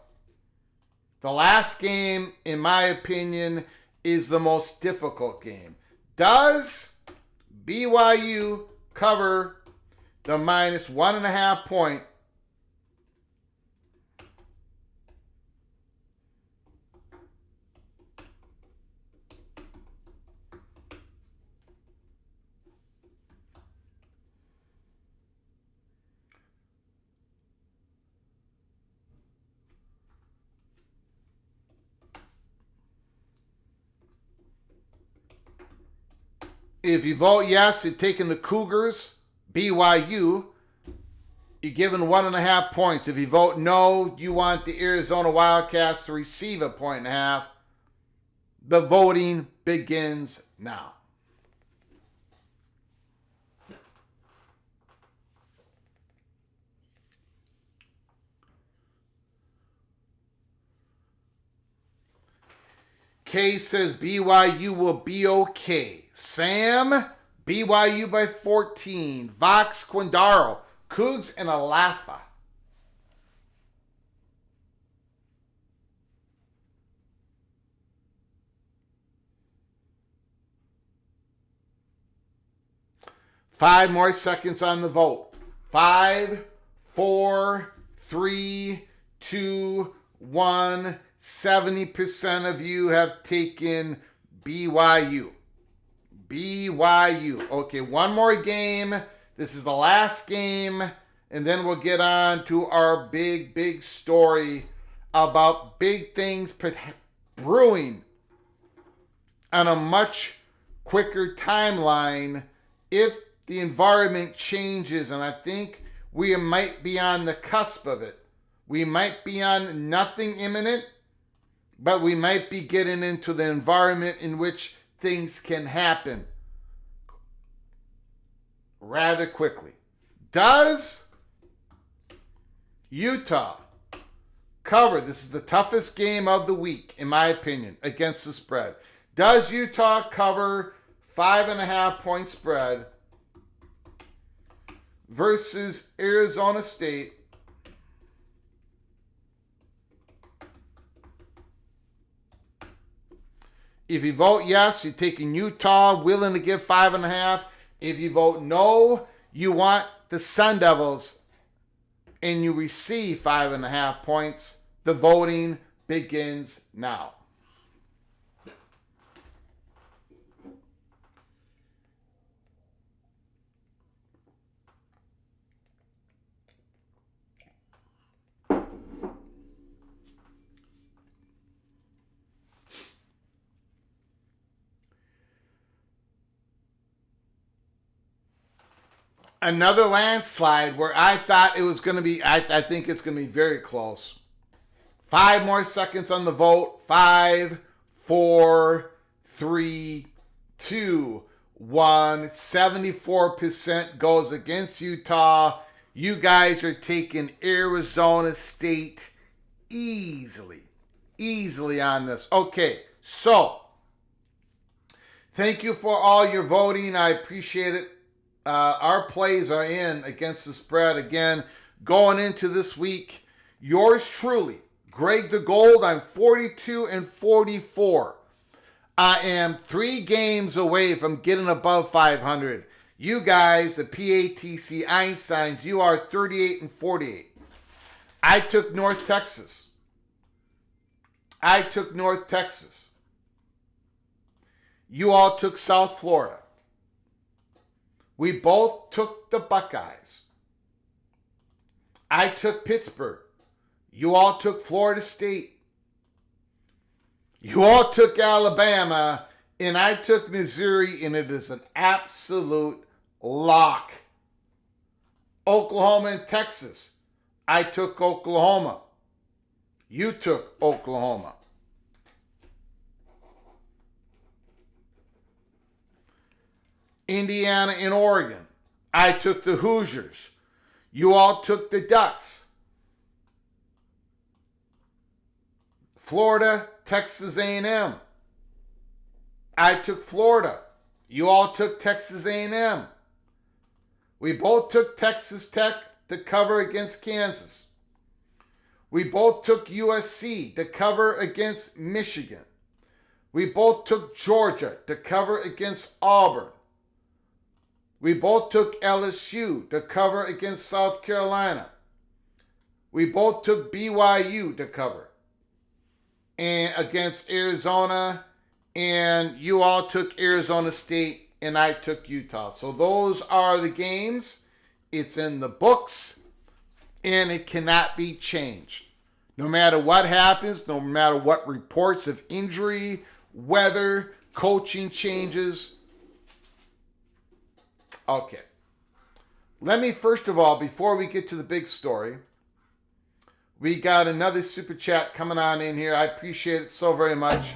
The last game, in my opinion, is the most difficult game. Does BYU cover the -1.5 point? If you vote yes, you're taking the Cougars, BYU. You're given 1.5 points. If you vote no, you want the Arizona Wildcats to receive 1.5 points. The voting begins now. Kay says BYU will be okay. Sam, BYU by 14. Vox Quindaro, Cougs and Alafa. Five more seconds on the vote. 5, 4, 3, 2, 70% of you have taken BYU. BYU. Okay, one more game. This is the last game, and then we'll get on to our big story about big things brewing on a much quicker timeline if the environment changes, and I think we might be on the cusp of it. We might be on nothing imminent, but we might be getting into the environment in which things can happen rather quickly. Does Utah cover? This is the toughest game of the week, in my opinion, against the spread. Does Utah cover 5.5 point spread versus Arizona State? If you vote yes, you're taking Utah, willing to give 5.5. If you vote no, you want the Sun Devils, and you receive 5.5 points. The voting begins now. Another landslide where I thought it was going to be, I think it's going to be very close. 5 more seconds on the vote. 5, 4, 3, 2, 1. 74% goes against Utah. You guys are taking Arizona State easily on this. Okay, so thank you for all your voting. I appreciate it. Our plays are in against the spread. Again, going into this week, yours truly, Greg the Gold. I'm 42-44. I am 3 games away from getting above 500. You guys, the PATC Einsteins, you are 38-48. I took North Texas. You all took South Florida. We both took the Buckeyes. I took Pittsburgh. You all took Florida State. You all took Alabama, and I took Missouri, and it is an absolute lock. Oklahoma and Texas. I took Oklahoma. You took Oklahoma. Indiana and Oregon. I took the Hoosiers. You all took the Ducks. Florida, Texas A&M. I took Florida. You all took Texas A&M. We both took Texas Tech to cover against Kansas. We both took USC to cover against Michigan. We both took Georgia to cover against Auburn. We both took LSU to cover against South Carolina. We both took BYU to cover and against Arizona, and you all took Arizona State, and I took Utah. So those are the games. It's in the books, and it cannot be changed. No matter what happens, no matter what reports of injury, weather, coaching changes. Okay. Let me first of all, before we get to the big story, we got another super chat coming on in here. I appreciate it so very much.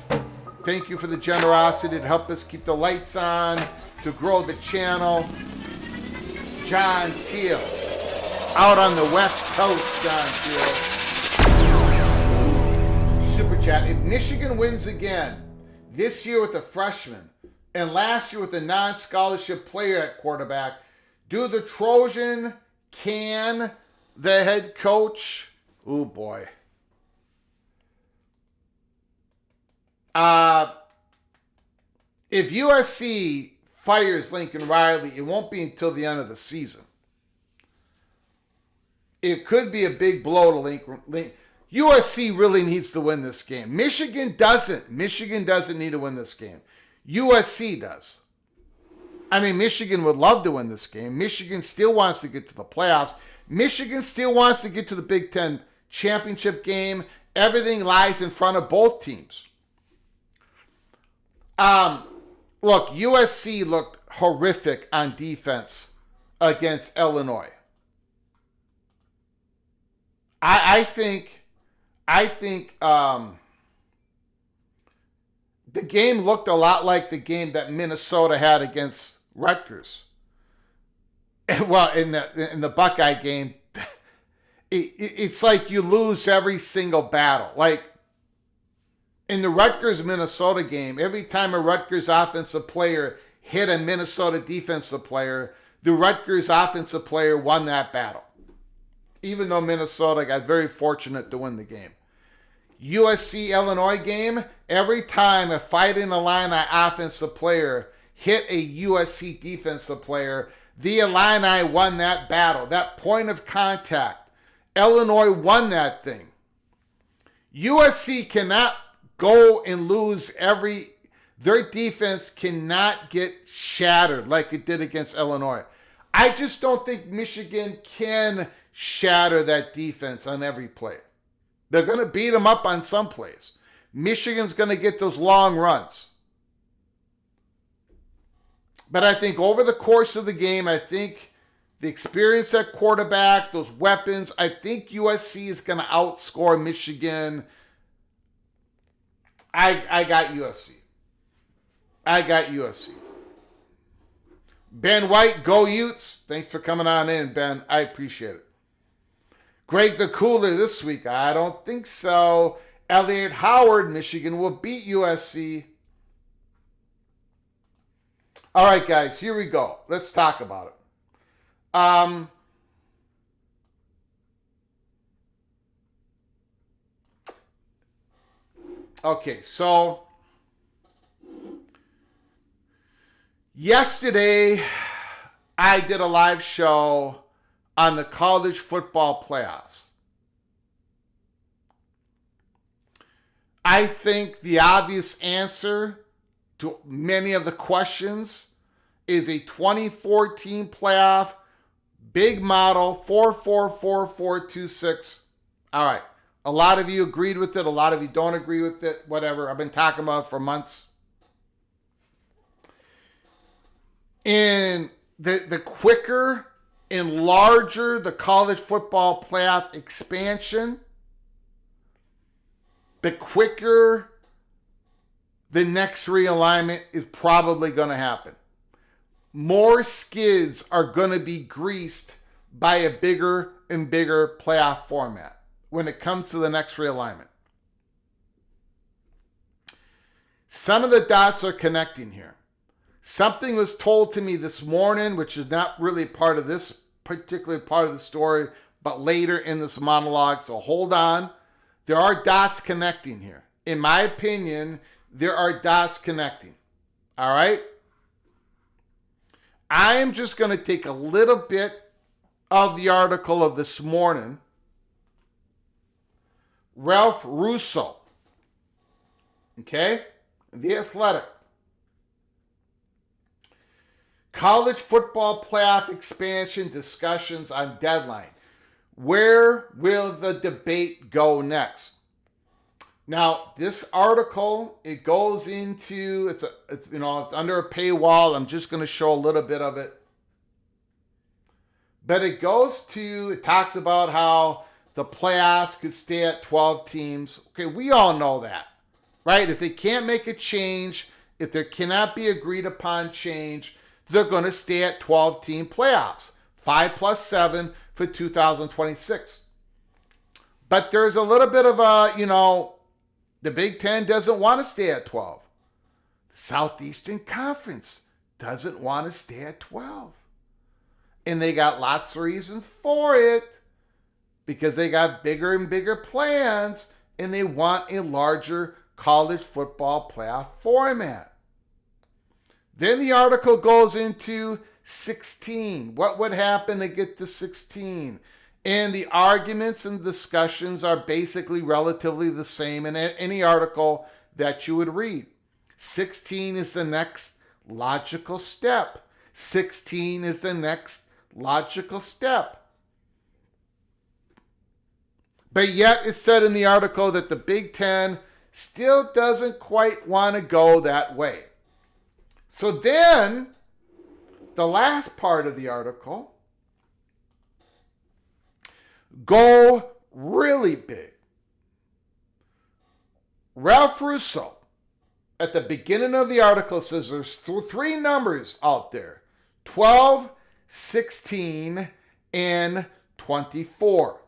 Thank you for the generosity to help us keep the lights on, to grow the channel. John Teal. Out on the West Coast, John Teal. Super chat. If Michigan wins again, this year with a freshman, and last year with a non-scholarship player at quarterback, do the Trojan can the head coach? Oh boy. If USC fires Lincoln Riley, it won't be until the end of the season. It could be a big blow to Lincoln. USC really needs to win this game. Michigan doesn't. Michigan doesn't need to win this game. USC does. I mean, Michigan would love to win this game. Michigan still wants to get to the playoffs. Michigan still wants to get to the Big Ten championship game. Everything lies in front of both teams. Look, USC looked horrific on defense against Illinois. I think the game looked a lot like the game that Minnesota had against Rutgers. Well, in the Buckeye game, it's like you lose every single battle. Like in the Rutgers-Minnesota game, every time a Rutgers offensive player hit a Minnesota defensive player, the Rutgers offensive player won that battle. Even though Minnesota got very fortunate to win the game. USC-Illinois game, every time a Fighting Illini offensive player hit a USC defensive player, the Illini won that battle. That point of contact, Illinois won that thing. USC cannot go and lose their defense cannot get shattered like it did against Illinois. I just don't think Michigan can shatter that defense on every play. They're going to beat them up on some plays. Michigan's going to get those long runs. But I think over the course of the game, I think the experience at quarterback, those weapons, I think USC is going to outscore Michigan. I got USC. I got USC. Ben White, go Utes. Thanks for coming on in, Ben. I appreciate it. Greg the Cooler this week. I don't think so. Elliot Howard, Michigan will beat USC. All right, guys, here we go. Let's talk about it. Okay, so yesterday I did a live show on the college football playoffs. I think the obvious answer to many of the questions is a 2014 playoff, big model, 4-4-4-4-2-6. All right. A lot of you agreed with it. A lot of you don't agree with it. Whatever. I've been talking about it for months. And the quicker and larger the college football playoff expansion, the quicker the next realignment is probably going to happen. More skids are going to be greased by a bigger and bigger playoff format when it comes to the next realignment. Some of the dots are connecting here. Something was told to me this morning, which is not really part of this particular part of the story, but later in this monologue, so hold on. There are dots connecting here. In my opinion, there are dots connecting. All right? I am just going to take a little bit of the article of this morning. Ralph Russo, okay? The Athletic. College football playoff expansion discussions on deadline. Where will the debate go next? Now, this article, it goes into, it's under a paywall. I'm just going to show a little bit of it. But it talks about how the playoffs could stay at 12 teams. Okay, we all know that, right? If they can't make a change, if there cannot be agreed upon change, they're going to stay at 12-team playoffs. 5+7 for 2026. But there's a little bit of the Big Ten doesn't want to stay at 12. The Southeastern Conference doesn't want to stay at 12. And they got lots of reasons for it. Because they got bigger and bigger plans, and they want a larger college football playoff format. Then the article goes into 16. What would happen to get to 16? And the arguments and discussions are basically relatively the same in any article that you would read. 16 is the next logical step. 16 is the next logical step. But yet it said in the article that the Big Ten still doesn't quite want to go that way. So then, the last part of the article, go really big. Ralph Russo, at the beginning of the article, says there's three numbers out there: 12, 16, and 24.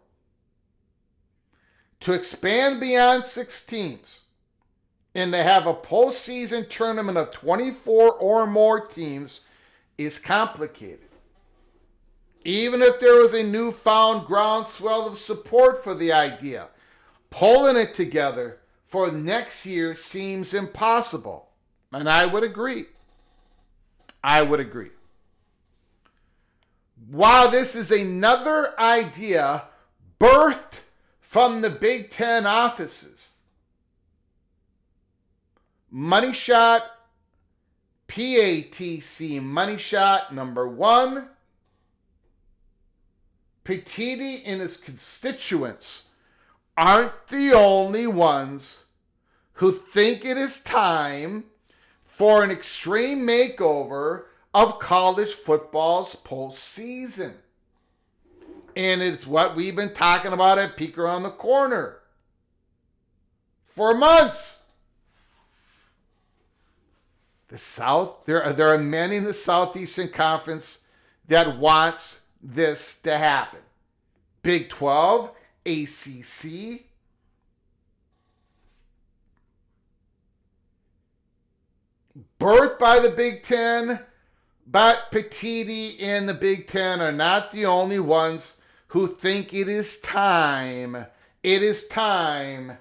To expand beyond 6 teams and to have a postseason tournament of 24 or more teams is complicated. Even if there was a newfound groundswell of support for the idea, pulling it together for next year seems impossible. And I would agree. While this is another idea birthed from the Big Ten offices, Money Shot, PATC Money Shot number 1, Petiti and his constituents aren't the only ones who think it is time for an extreme makeover of college football's postseason. And it's what we've been talking about at Peek Around the Corner for months. The South, there are many in the Southeastern Conference that wants this to happen. Big 12, ACC, birthed by the Big Ten, but Petiti and the Big Ten are not the only ones who think it is time. It is time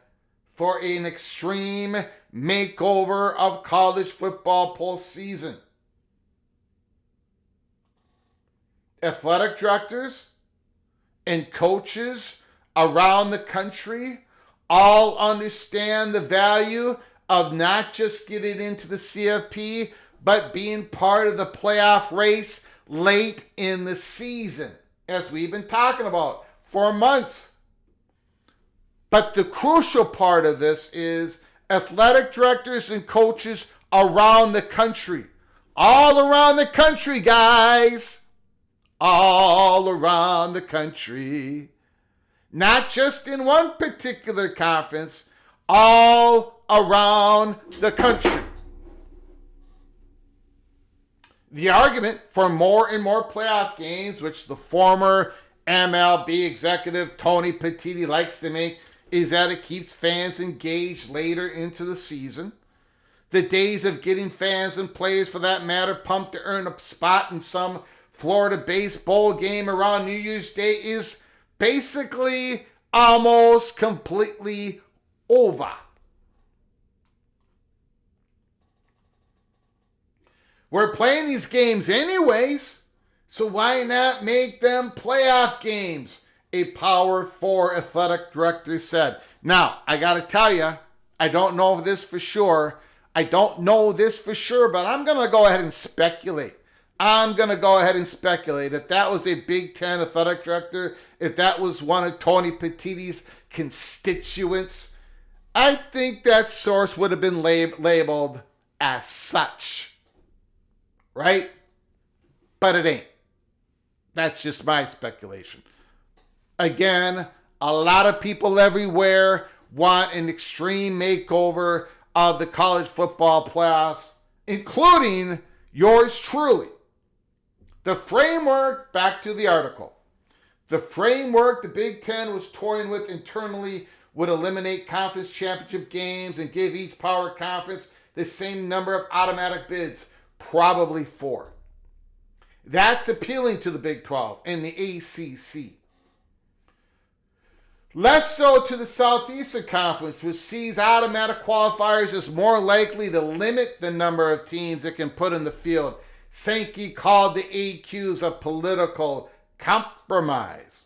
for an extreme makeover of college football postseason. Athletic directors and coaches around the country all understand the value of not just getting into the CFP, but being part of the playoff race late in the season, as we've been talking about for months. But the crucial part of this is athletic directors and coaches around the country. All around the country, guys. All around the country. Not just in one particular conference, all around the country. The argument for more and more playoff games, which the former MLB executive Tony Petiti likes to make, is that it keeps fans engaged later into the season. The days of getting fans and players, for that matter, pumped to earn a spot in some Florida baseball game around New Year's Day is basically almost completely over. We're playing these games anyways, so why not make them playoff games? A Power 4 athletic director said. Now, I got to tell you, I don't know this for sure. But I'm going to go ahead and speculate. If that was a Big Ten athletic director, if that was one of Tony Petiti's constituents, I think that source would have been labeled as such. Right? But it ain't. That's just my speculation. Again, a lot of people everywhere want an extreme makeover of the college football playoffs, including yours truly. The framework, back to the article. The framework the Big Ten was toying with internally would eliminate conference championship games and give each power conference the same number of automatic bids, probably 4. That's appealing to the Big 12 and the ACC. Less so to the Southeastern Conference, which sees automatic qualifiers as more likely to limit the number of teams it can put in the field. Sankey called the AQs a political compromise.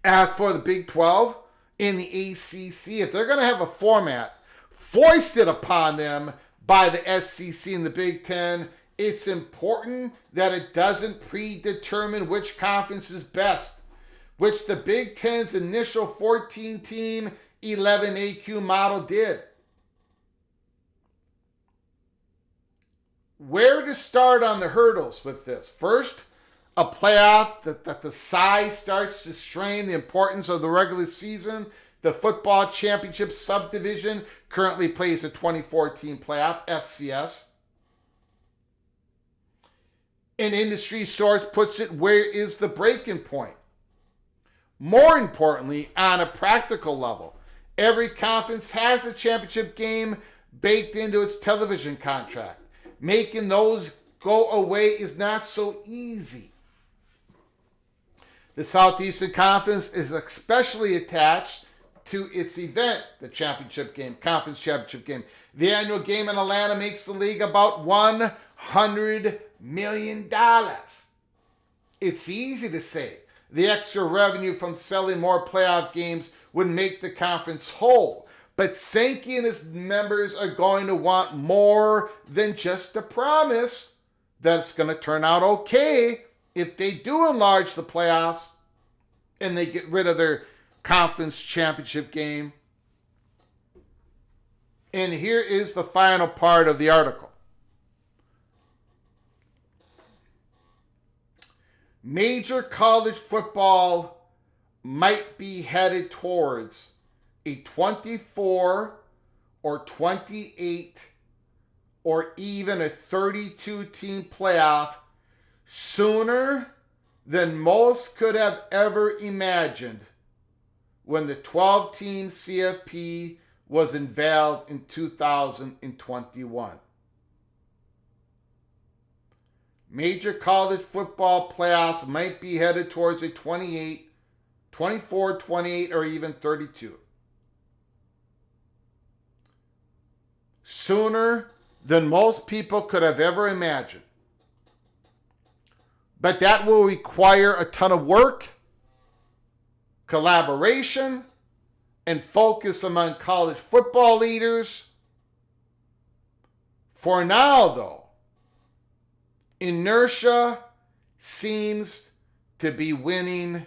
As for the Big 12 and the ACC, if they're going to have a format foisted upon them by the SEC and the Big 10, it's important that it doesn't predetermine which conference is best, which the Big 10's initial 14-team 11 AQ model did. Where to start on the hurdles with this? First, a playoff that the size starts to strain the importance of the regular season. The football championship subdivision currently plays a 24-team playoff, FCS. An industry source puts it, where is the breaking point? More importantly, on a practical level, every conference has a championship game baked into its television contract. Making those go away is not so easy. The Southeastern Conference is especially attached to its event, the championship game, conference championship game. The annual game in Atlanta makes the league about $100 million. It's easy to say the extra revenue from selling more playoff games would make the conference whole. But Sankey and his members are going to want more than just a promise that it's going to turn out okay if they do enlarge the playoffs and they get rid of their conference championship game. And here is the final part of the article. Major college football might be headed towards a 24 or 28 or even a 32-team playoff sooner than most could have ever imagined when the 12-team CFP was unveiled in 2021. Major college football playoffs might be headed towards a 28, 24, 28, or even 32. Sooner than most people could have ever imagined. But that will require a ton of work, collaboration, and focus among college football leaders. For now, though, inertia seems to be winning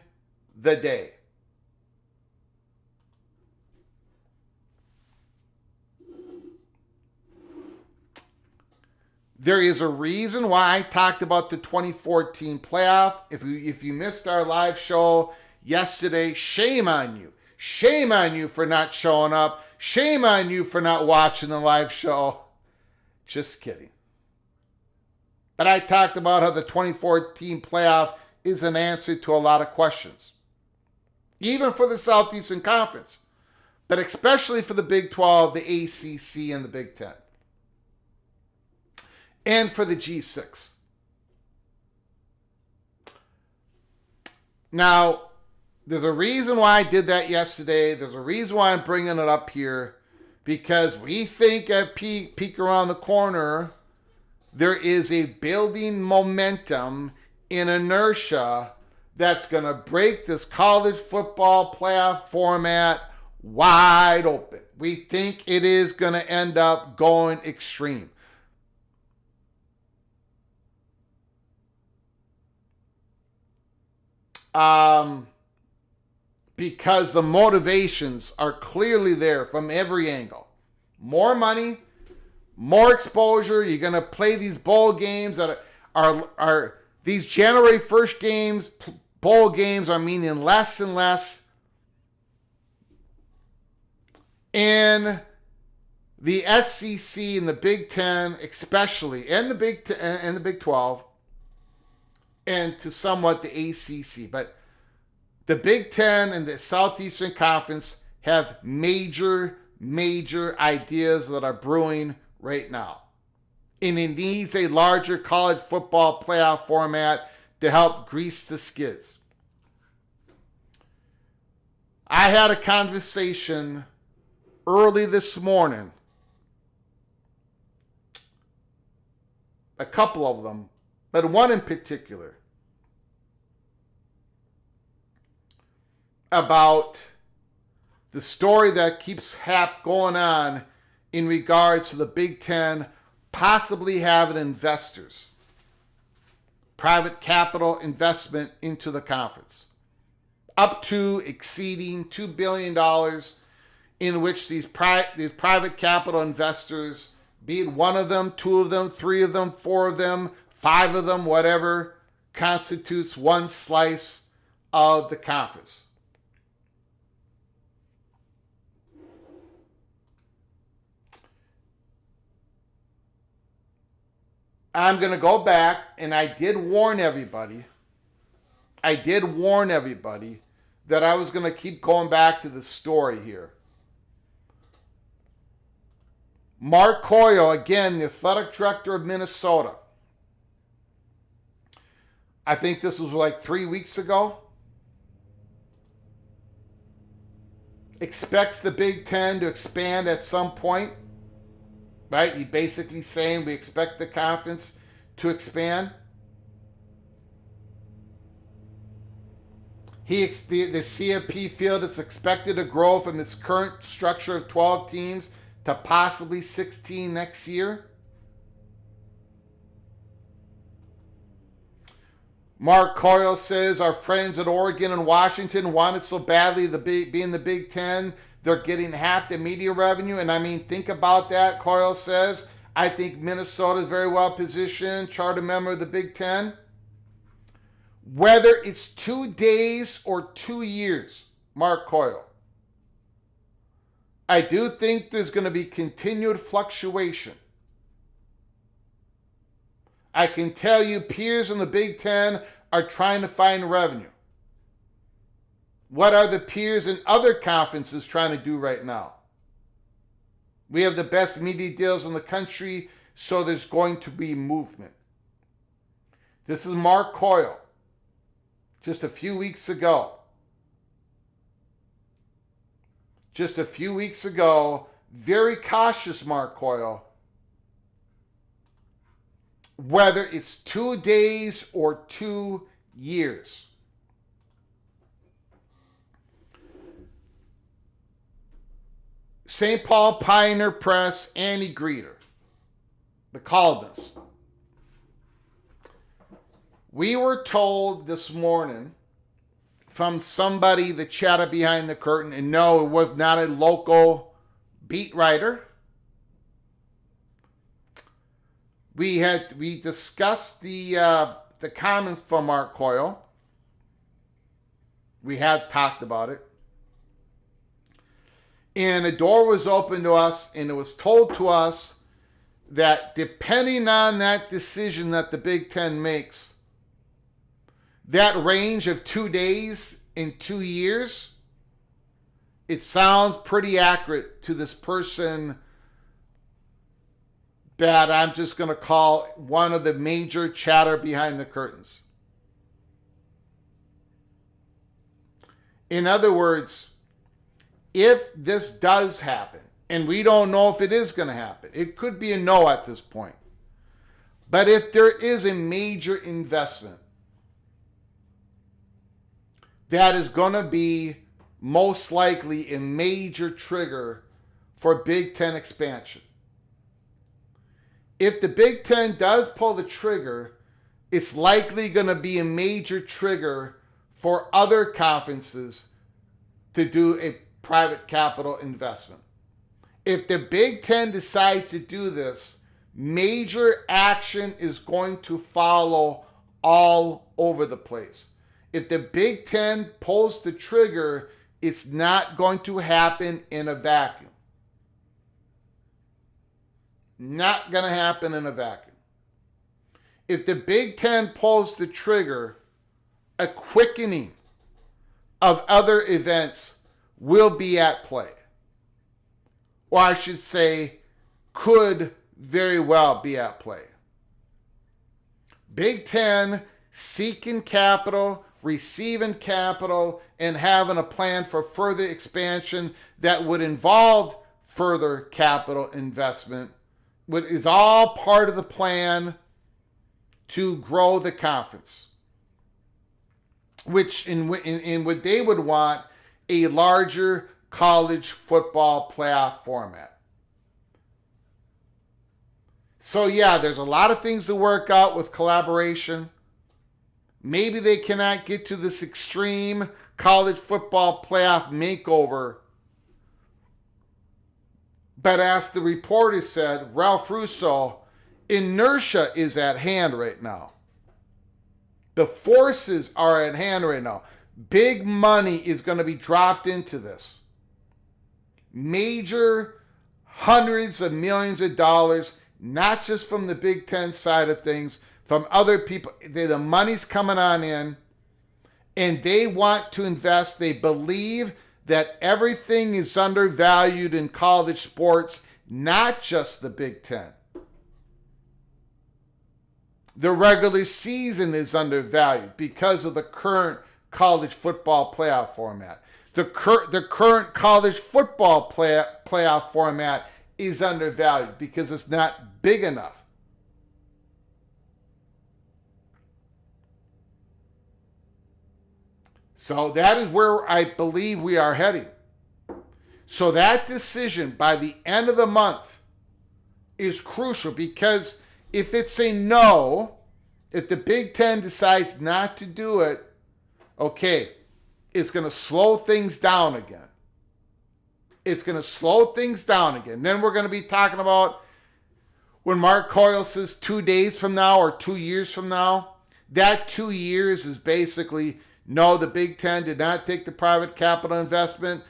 the day. There is a reason why I talked about the 2014 playoff. If you missed our live show yesterday, shame on you. Shame on you for not showing up. Shame on you for not watching the live show. Just kidding. But I talked about how the 2014 playoff is an answer to a lot of questions. Even for the Southeastern Conference, but especially for the Big 12, the ACC, and the Big 10. And for the G6. Now, there's a reason why I did that yesterday. There's a reason why I'm bringing it up here. Because we think at Peek Around the Corner, there is a building momentum in inertia that's going to break this college football playoff format wide open. We think it is going to end up going extreme. Because the motivations are clearly there from every angle. More money, more exposure. You're going to play these bowl games that are these January 1st games, bowl games are meaning less and less. And the SEC and the Big 10 especially, and the Big 12, and to somewhat the ACC. But the Big 10 and the Southeastern Conference have major ideas that are brewing right now. And it needs a larger college football playoff format to help grease the skids. I had a conversation early this morning, a couple of them, but one in particular. about the story that keeps going on in regards to the Big Ten possibly having investors, private capital investment into the conference, up to exceeding $2 billion, in which these private capital investors, be it one of them, two of them, three of them, four of them, five of them, whatever, constitutes one slice of the conference. I'm going to go back, and I did warn everybody that I was going to keep going back to the story here. Mark Coyle, again, the athletic director of Minnesota. I think this was like 3 weeks ago. Expects the Big Ten to expand at some point. Right? He's basically saying we expect the conference to expand. The CFP field is expected to grow from its current structure of 12 teams to possibly 16 next year. Mark Coyle says our friends at Oregon and Washington want it so badly to be in the Big Ten, they're getting half the media revenue. And I mean, think about that. Coyle says, I think Minnesota is very well positioned, charter member of the Big Ten. Whether it's 2 days or 2 years, Mark Coyle, I do think there's going to be continued fluctuation. I can tell you peers in the Big Ten are trying to find revenue. What are the peers in other conferences trying to do right now? We have the best media deals in the country, so there's going to be movement. This is Mark Coyle, just a few weeks ago. Very cautious Mark Coyle. Whether it's 2 days or 2 years. St. Paul Pioneer Press, Andy Greeter, the columnist. We were told this morning from somebody that chatted behind the curtain, and no, it was not a local beat writer. We discussed the comments from Mark Coyle. We have talked about it. And a door was opened to us, and it was told to us that depending on that decision that the Big Ten makes, that range of 2 days and 2 years, it sounds pretty accurate to this person that I'm just going to call one of the major chatter behind the curtains. In other words, if this does happen, and we don't know if it is going to happen, it could be a no at this point. But if there is a major investment, that is going to be most likely a major trigger for Big Ten expansion. If the Big Ten does pull the trigger, it's likely going to be a major trigger for other conferences to do a private capital investment. If the Big Ten decides to do this, major action is going to follow all over the place. If the Big Ten pulls the trigger, it's not going to happen in a vacuum. Not going to happen in a vacuum. If the Big Ten pulls the trigger, a quickening of other events will be at play. Or I should say, could very well be at play. Big Ten seeking capital, receiving capital, and having a plan for further expansion that would involve further capital investment, which is all part of the plan to grow the conference. Which in what they would want a larger college football playoff format. So yeah, there's a lot of things to work out with collaboration. Maybe they cannot get to this extreme college football playoff makeover. But as the reporter said, Ralph Russo, inertia is at hand right now. The forces are at hand right now. Big money is going to be dropped into this. Major hundreds of millions of dollars, not just from the Big Ten side of things, from other people. The money's coming on in, and they want to invest. They believe that everything is undervalued in college sports, not just the Big Ten. The regular season is undervalued because of the current college football playoff format. The current college football playoff format is undervalued because it's not big enough. So that is where I believe we are heading. So that decision by the end of the month is crucial, because if it's a no, if the Big Ten decides not to do it, okay, it's going to slow things down again. It's going to slow things down again. Then we're going to be talking about when Mark Coyle says 2 days from now or 2 years from now. That 2 years is basically, no, the Big Ten did not take the private capital investment.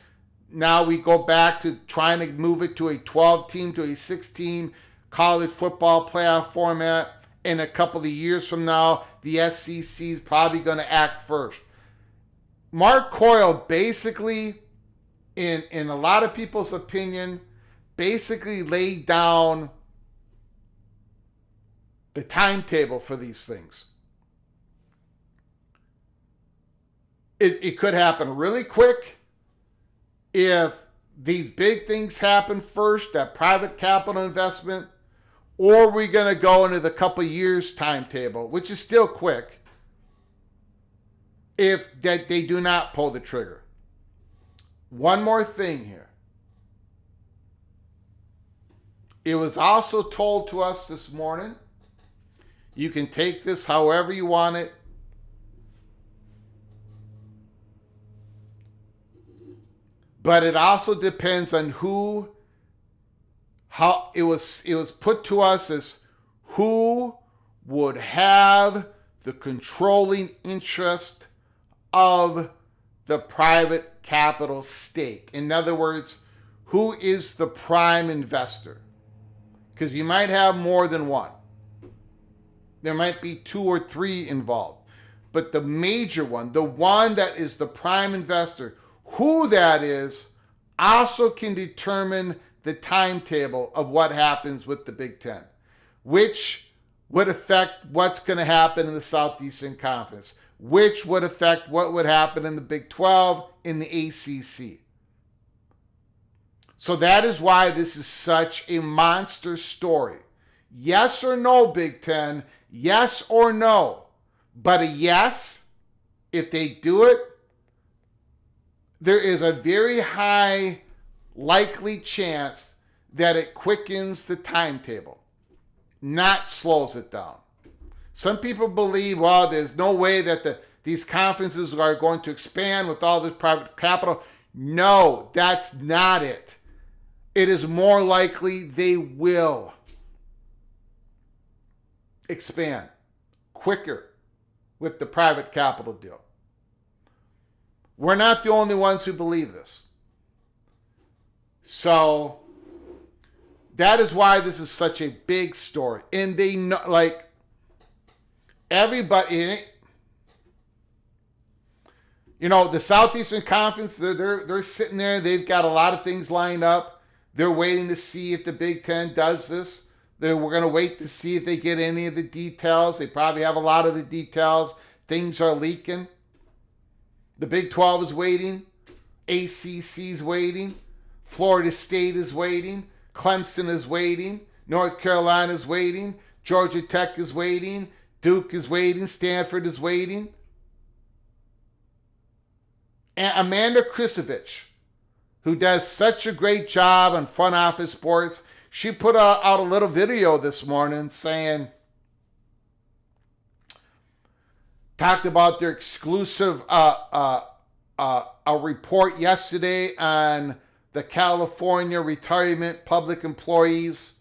Now we go back to trying to move it to a 12-team to a 6-team college football playoff format. In a couple of years from now, the SEC is probably going to act first. Mark Coyle basically, in a lot of people's opinion, basically laid down the timetable for these things. It could happen really quick if these big things happen first, that private capital investment, or we're going to go into the couple years timetable, which is still quick, if that they do not pull the trigger. One more thing here. It was also told to us this morning, you can take this however you want it. But it also depends on how it was put to us as who would have the controlling interest of the private capital stake. In other words, who is the prime investor? Because you might have more than one. There might be 2 or 3 involved. But the major one, the one that is the prime investor, who that is, also can determine the timetable of what happens with the Big Ten, which would affect what's going to happen in the Southeastern Conference, which would affect what would happen in the Big 12, in the ACC. So that is why this is such a monster story. Yes or no, Big Ten? Yes or no? But a yes, if they do it, there is a very high likely chance that it quickens the timetable, not slows it down. Some people believe, well, there's no way that these conferences are going to expand with all this private capital. No, that's not it. It is more likely they will expand quicker with the private capital deal. We're not the only ones who believe this. So that is why this is such a big story. And they know, like, everybody in it, you know, the Southeastern Conference, they're sitting there. They've got a lot of things lined up. They're waiting to see if the Big Ten does this. We're going to wait to see if they get any of the details. They probably have a lot of the details. Things are leaking. The Big 12 is waiting. ACC is waiting. Florida State is waiting. Clemson is waiting. North Carolina is waiting. Georgia Tech is waiting. Duke is waiting. Stanford is waiting. And Amanda Krisovich, who does such a great job on front office sports, she put out a little video this morning saying, talked about their exclusive a report yesterday on the California Retirement Public Employees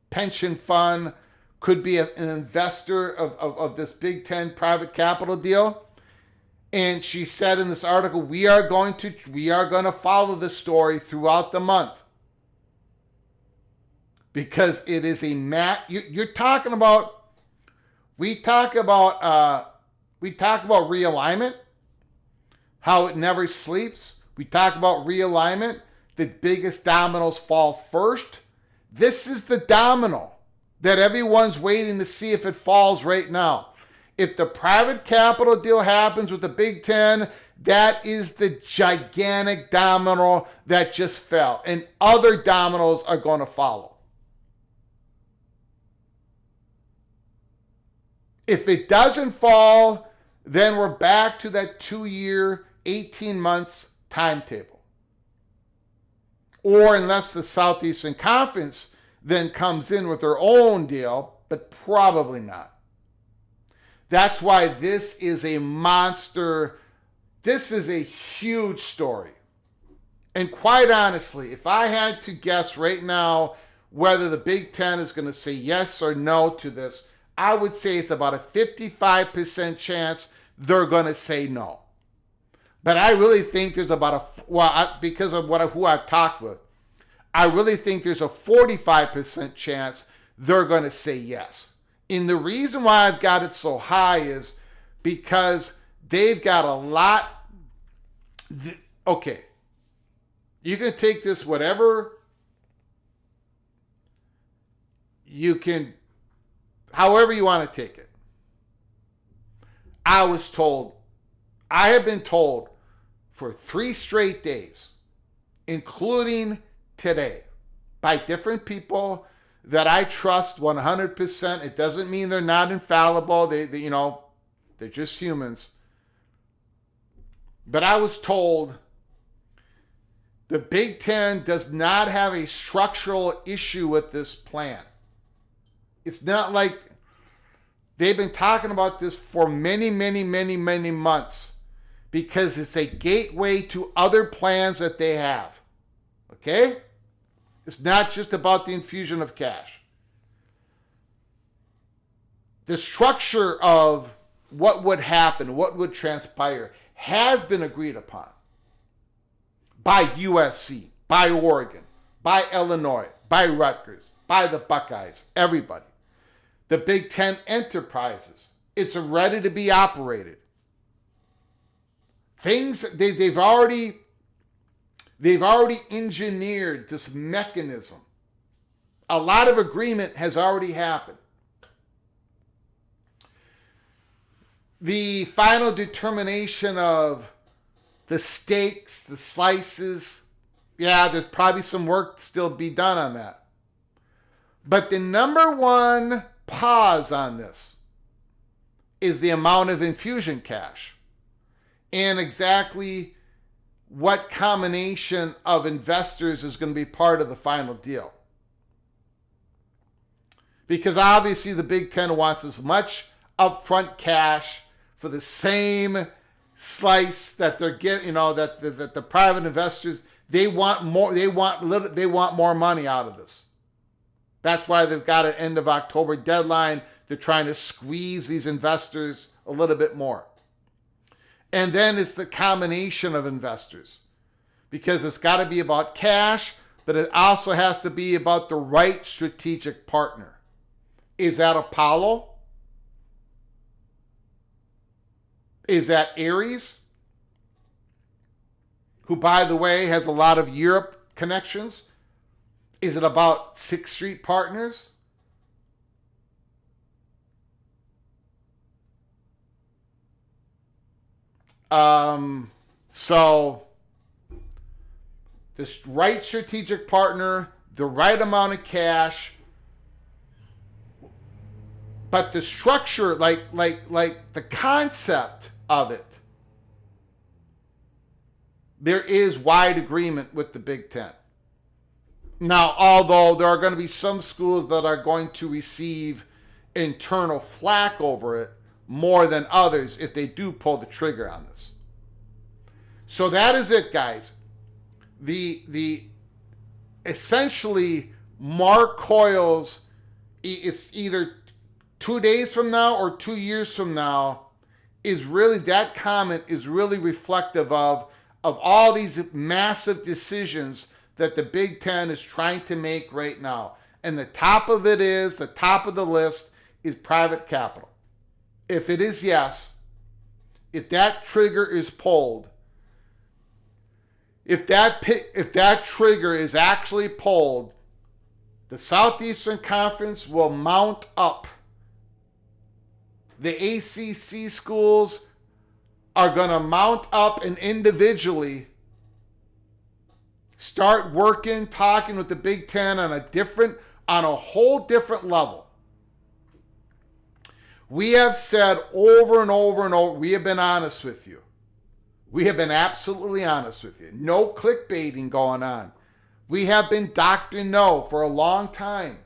Pension Fund could be an investor of this Big Ten private capital deal. And she said in this article, we are going to follow this story throughout the month, because it is a you're talking about. We talk about realignment, how it never sleeps. We talk about realignment. The biggest dominoes fall first. This is the domino that everyone's waiting to see if it falls right now. If the private capital deal happens with the Big Ten, that is the gigantic domino that just fell. And other dominoes are going to follow. If it doesn't fall, then we're back to that 2-year, 18 months timetable. Or unless the Southeastern Conference then comes in with their own deal, but probably not. That's why this is a monster. This is a huge story. And quite honestly, if I had to guess right now whether the Big Ten is going to say yes or no to this, I would say it's about a 55% chance they're going to say no. But I really think there's because of who I've talked with, I really think there's a 45% chance they're going to say yes. And the reason why I've got it so high is because they've got a lot. Okay. You can take this whatever you can, however you want to take it. I have been told for 3 straight days, including today, by different people that I trust 100%. It doesn't mean they're not infallible. They're just humans. But I was told the Big Ten does not have a structural issue with this plan. It's not like they've been talking about this for many, many, many, many months, because it's a gateway to other plans that they have. Okay? It's not just about the infusion of cash. The structure of what would happen, what would transpire, has been agreed upon by USC, by Oregon, by Illinois, by Rutgers, by the Buckeyes, everybody. The Big Ten enterprises. It's ready to be operated. They've already engineered this mechanism. A lot of agreement has already happened. The final determination of the steaks, the slices, there's probably some work still to be done on that. But the number one pause on this is the amount of infusion cash and exactly what combination of investors is going to be part of the final deal. Because obviously the Big Ten wants as much upfront cash for the same slice that they're getting, that the private investors, they want more money out of this. That's why they've got an end of October deadline. They're trying to squeeze these investors a little bit more. And then it's the combination of investors, because it's got to be about cash, but it also has to be about the right strategic partner. Is that Apollo? Is that Ares, who, by the way, has a lot of Europe connections? Is it about Sixth Street Partners? So this right strategic partner, the right amount of cash, but the structure, like the concept of it, there is wide agreement with the Big Ten. Now, although there are going to be some schools that are going to receive internal flack over it more than others if they do pull the trigger on this. So that is it, guys. The essentially Mark Coyle's, it's either 2 days from now or 2 years from now, is really, that comment is really reflective of all these massive decisions that the Big Ten is trying to make right now. And the top of the list is private capital. If it is yes, if that trigger is pulled, if that trigger is actually pulled, the Southeastern Conference will mount up. The ACC schools are going to mount up and individually start working, talking with the Big Ten on a whole different level. We have said over and over and over, we have been honest with you. We have been absolutely honest with you. No clickbaiting going on. We have been Dr. No for a long time.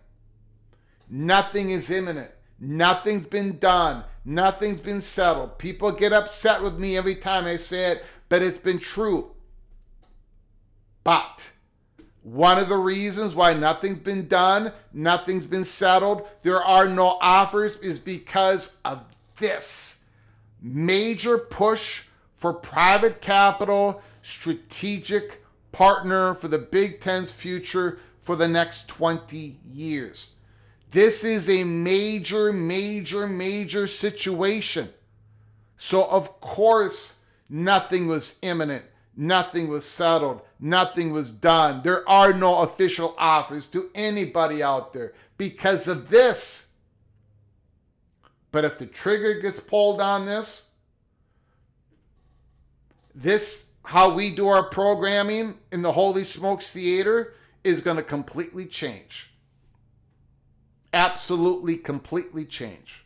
Nothing is imminent. Nothing's been done. Nothing's been settled. People get upset with me every time I say it, but it's been true. But one of the reasons why nothing's been done, nothing's been settled, there are no offers, is because of this major push for private capital, strategic partner for the Big Ten's future for the next 20 years. This is a major, major, major situation. So of course, nothing was imminent. Nothing was settled. Nothing was done. There are no official offers to anybody out there because of this. But if the trigger gets pulled on this, how we do our programming in the Holy Smokes Theater is going to completely change. Absolutely, completely change.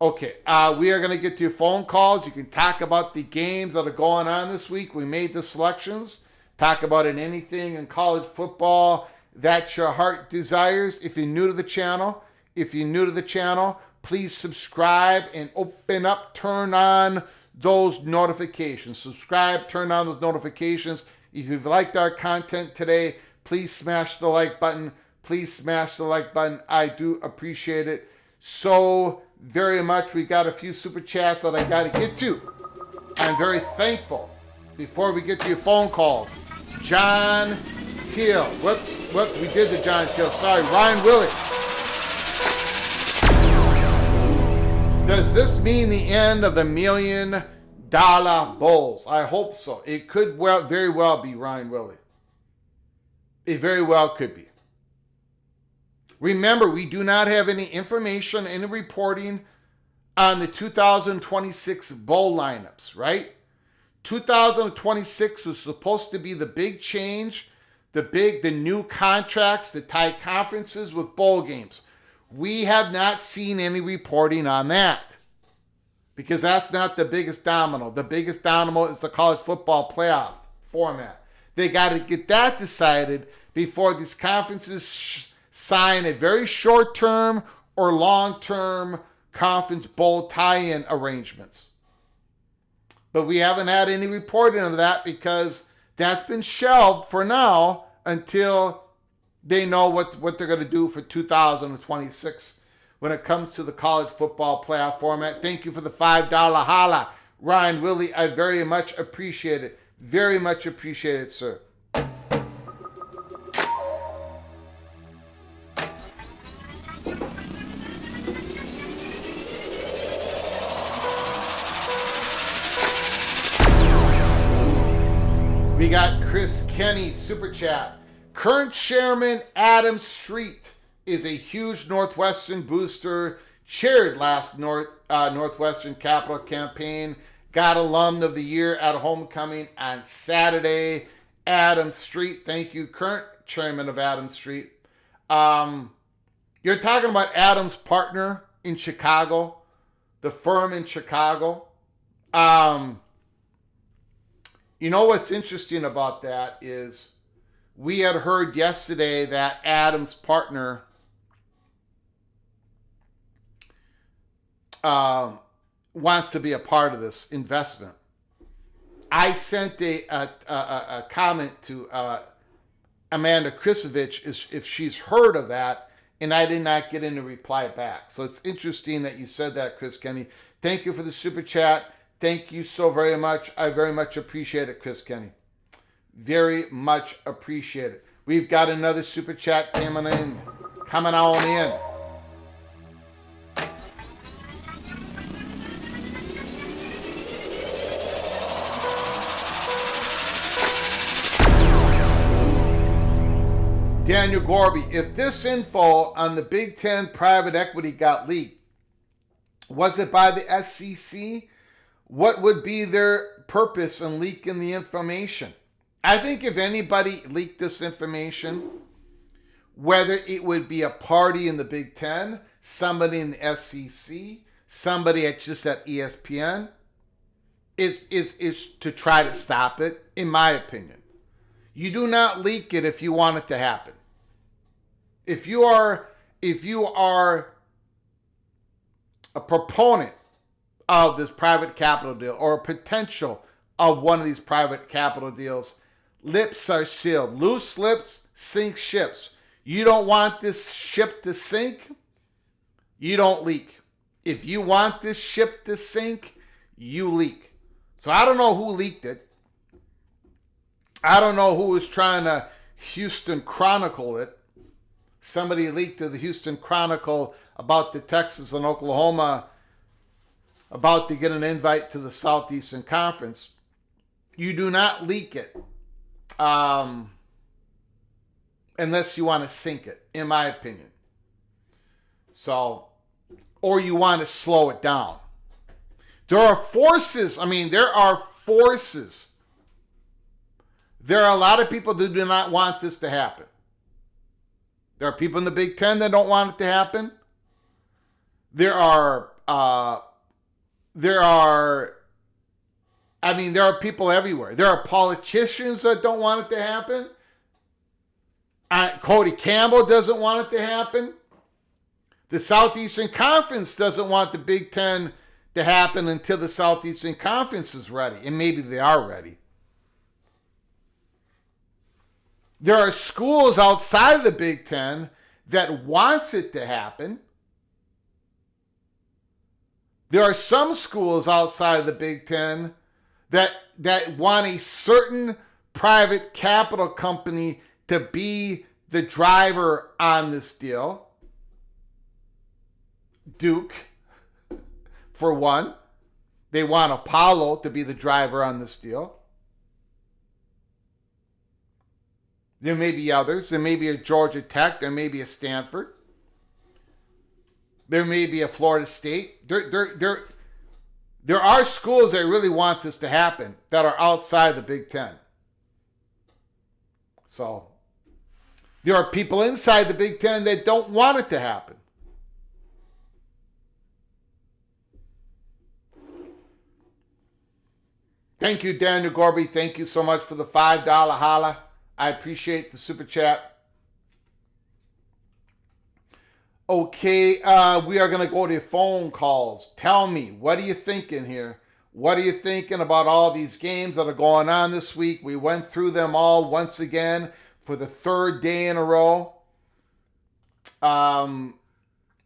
Okay, we are going to get to your phone calls. You can talk about the games that are going on this week. We made the selections. Talk about it, anything in college football that your heart desires. If you're new to the channel, please subscribe and turn on those notifications. Subscribe, turn on those notifications. If you've liked our content today, please smash the like button. Please smash the like button. I do appreciate it so very much. We got a few super chats that I got to get to. I'm very thankful. Before we get to your phone calls, John Teal. Whoops, we did the John Teal. Sorry, Ryan Willie. Does this mean the end of the $1 million bowls? I hope so. It could very well be, Ryan Willie. It very well could be. Remember, we do not have any information, any reporting on the 2026 bowl lineups, right? 2026 was supposed to be the big change, the new contracts, the tie conferences with bowl games. We have not seen any reporting on that because that's not the biggest domino. The biggest domino is the college football playoff format. They got to get that decided before these conferences sign a very short-term or long-term conference bowl tie-in arrangements. But we haven't had any reporting of that because that's been shelved for now until they know what they're going to do for 2026 when it comes to the college football playoff format. Thank you for the $5 holla. Ryan Willie, I very much appreciate it. Very much appreciate it, sir. We got Chris Kenny, Super Chat. Current Chairman Adam Street is a huge Northwestern booster. Chaired last Northwestern Capital campaign. Got Alum of the Year at homecoming on Saturday. Adam Street, thank you. Current Chairman of Adam Street. You're talking about Adam's partner in Chicago. The firm in Chicago. You know what's interesting about that is we had heard yesterday that Adam's partner wants to be a part of this investment. I sent a comment to Amanda Krisovich if she's heard of that, and I did not get any reply back. So it's interesting that you said that, Chris Kenny. Thank you for the super chat. Thank you so very much. I very much appreciate it, Chris Kenny. Very much appreciate it. We've got another super chat coming on in. Daniel Gorby, if this info on the Big Ten private equity got leaked, was it by the SEC? What would be their purpose in leaking the information? I think if anybody leaked this information, whether it would be a party in the Big Ten, somebody in the SEC, somebody at ESPN, is to try to stop it, in my opinion. You do not leak it if you want it to happen. If you are a proponent of this private capital deal or a potential of one of these private capital deals, lips are sealed. Loose lips sink ships. You don't want this ship to sink, you don't leak. If you want this ship to sink, you leak. So I don't know who leaked it. I don't know who was trying to Houston Chronicle it. Somebody leaked to the Houston Chronicle about the Texas and Oklahoma about to get an invite to the Southeastern Conference. You do not leak it unless you want to sink it, in my opinion. So, or you want to slow it down. There are forces. There are a lot of people who do not want this to happen. There are people in the Big Ten that don't want it to happen. There are people everywhere. There are politicians that don't want it to happen. Cody Campbell doesn't want it to happen. The Southeastern Conference doesn't want the Big Ten to happen until the Southeastern Conference is ready. And maybe they are ready. There are schools outside of the Big Ten that wants it to happen. There are some schools outside of the Big Ten that want a certain private capital company to be the driver on this deal. Duke, for one. They want Apollo to be the driver on this deal. There may be others. There may be a Georgia Tech. There may be a Stanford. There may be a Florida State. There are schools that really want this to happen that are outside the Big Ten. So there are people inside the Big Ten that don't want it to happen. Thank you, Daniel Gorby. Thank you so much for the $5 holla. I appreciate the super chat. Okay, we are going to go to phone calls. Tell me, what are you thinking here? What are you thinking about all these games that are going on this week? We went through them all once again for the third day in a row. The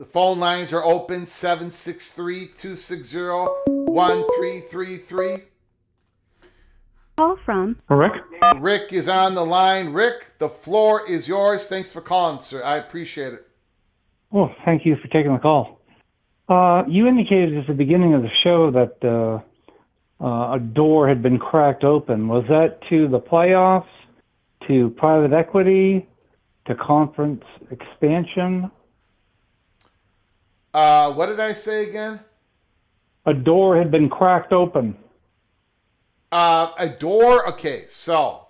phone lines are open, 763-260-1333. Call from Rick. Rick is on the line. Rick, the floor is yours. Thanks for calling, sir. I appreciate it. Well, thank you for taking the call. You indicated at the beginning of the show that a door had been cracked open. Was that to the playoffs, to private equity, to conference expansion? What did I say again? A door had been cracked open. A door. Okay, so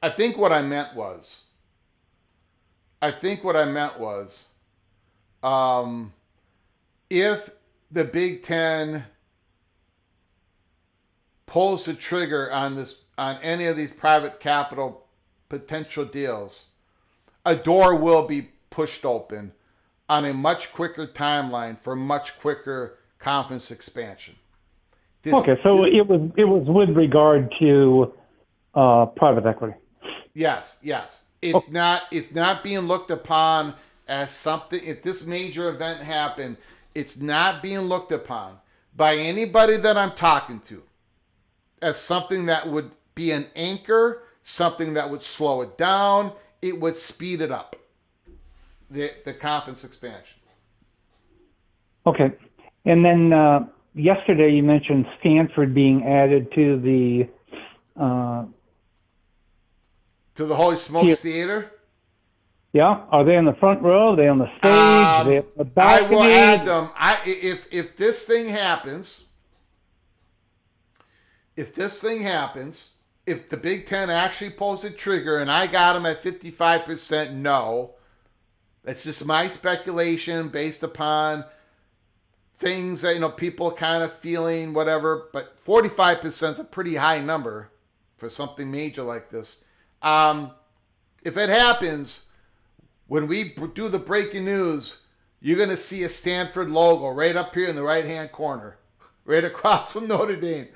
I think what I meant was, if the Big Ten pulls the trigger on any of these private capital potential deals, a door will be pushed open on a much quicker timeline for much quicker conference expansion. Okay, so it was with regard to private equity. Yes. It's not being looked upon as something. If this major event happened, it's not being looked upon by anybody that I'm talking to as something that would be an anchor, something that would slow it down. It would speed it up, the conference expansion. Okay. And then yesterday you mentioned Stanford being added to the Holy Smokes Theater? Yeah. Are they in the front row? Are they on the stage? Are they at the balcony? I will add them. If this thing happens, if the Big Ten actually pulls the trigger, and I got them at 55% no, that's just my speculation based upon things that people kind of feeling whatever. But 45% is a pretty high number for something major like this. If it happens, when we do the breaking news, you're going to see a Stanford logo right up here in the right-hand corner, right across from Notre Dame.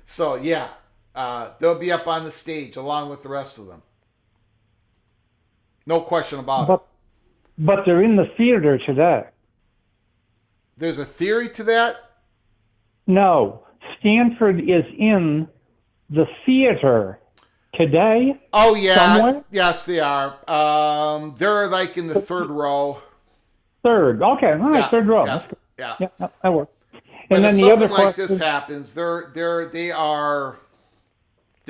So, yeah, they'll be up on the stage along with the rest of them. No question about it. But they're in the theater today. There's a theory to that? No. Stanford is in the theater today. Oh, yeah. Somewhere? Yes, they are. They're like in the third row. Third. Okay. All right. Yeah, Third row. yeah, That's good. yeah. Yeah, that works. But And then if the other something like question, this happens, they're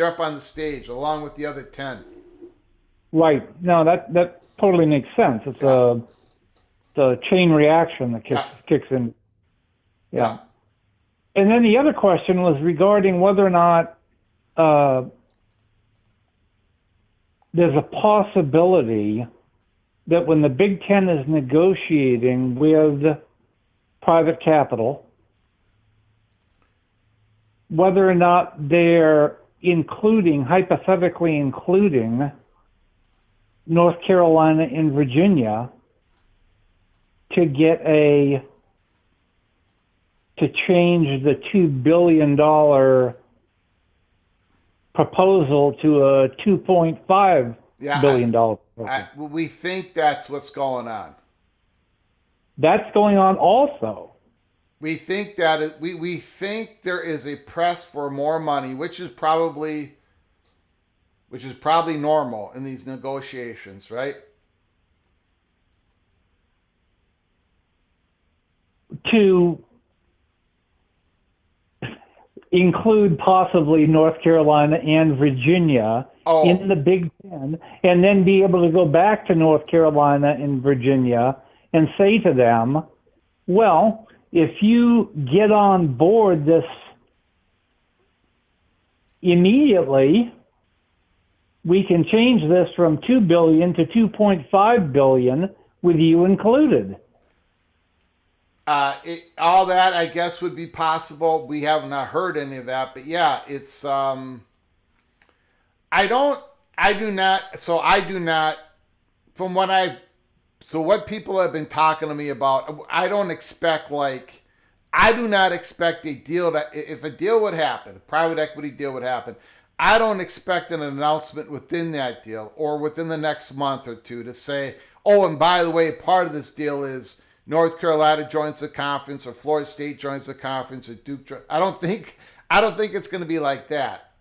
up on the stage along with the other 10. right. No, that totally makes sense. It's a chain reaction that kicks in. Yeah. And then the other question was regarding whether or not there's a possibility that when the Big Ten is negotiating with private capital, whether or not they're hypothetically including North Carolina and Virginia to change the $2 billion proposal to a $2.5 billion proposal. We think that's what's going on. That's going on also. We think that we think there is a press for more money, which is probably normal in these negotiations, right? To include possibly North Carolina and Virginia in the Big Ten, and then be able to go back to North Carolina and Virginia and say to them, well, if you get on board this immediately, we can change this from $2 billion to $2.5 billion with you included. All that, I guess, would be possible. We have not heard any of that, but yeah, it's I do not from what people have been talking to me about, I do not expect a deal that, if a deal would happen, a private equity deal would happen, I don't expect an announcement within that deal or within the next month or two to say, oh, and by the way, part of this deal is North Carolina joins the conference, or Florida State joins the conference, or Duke. I don't think it's going to be like that.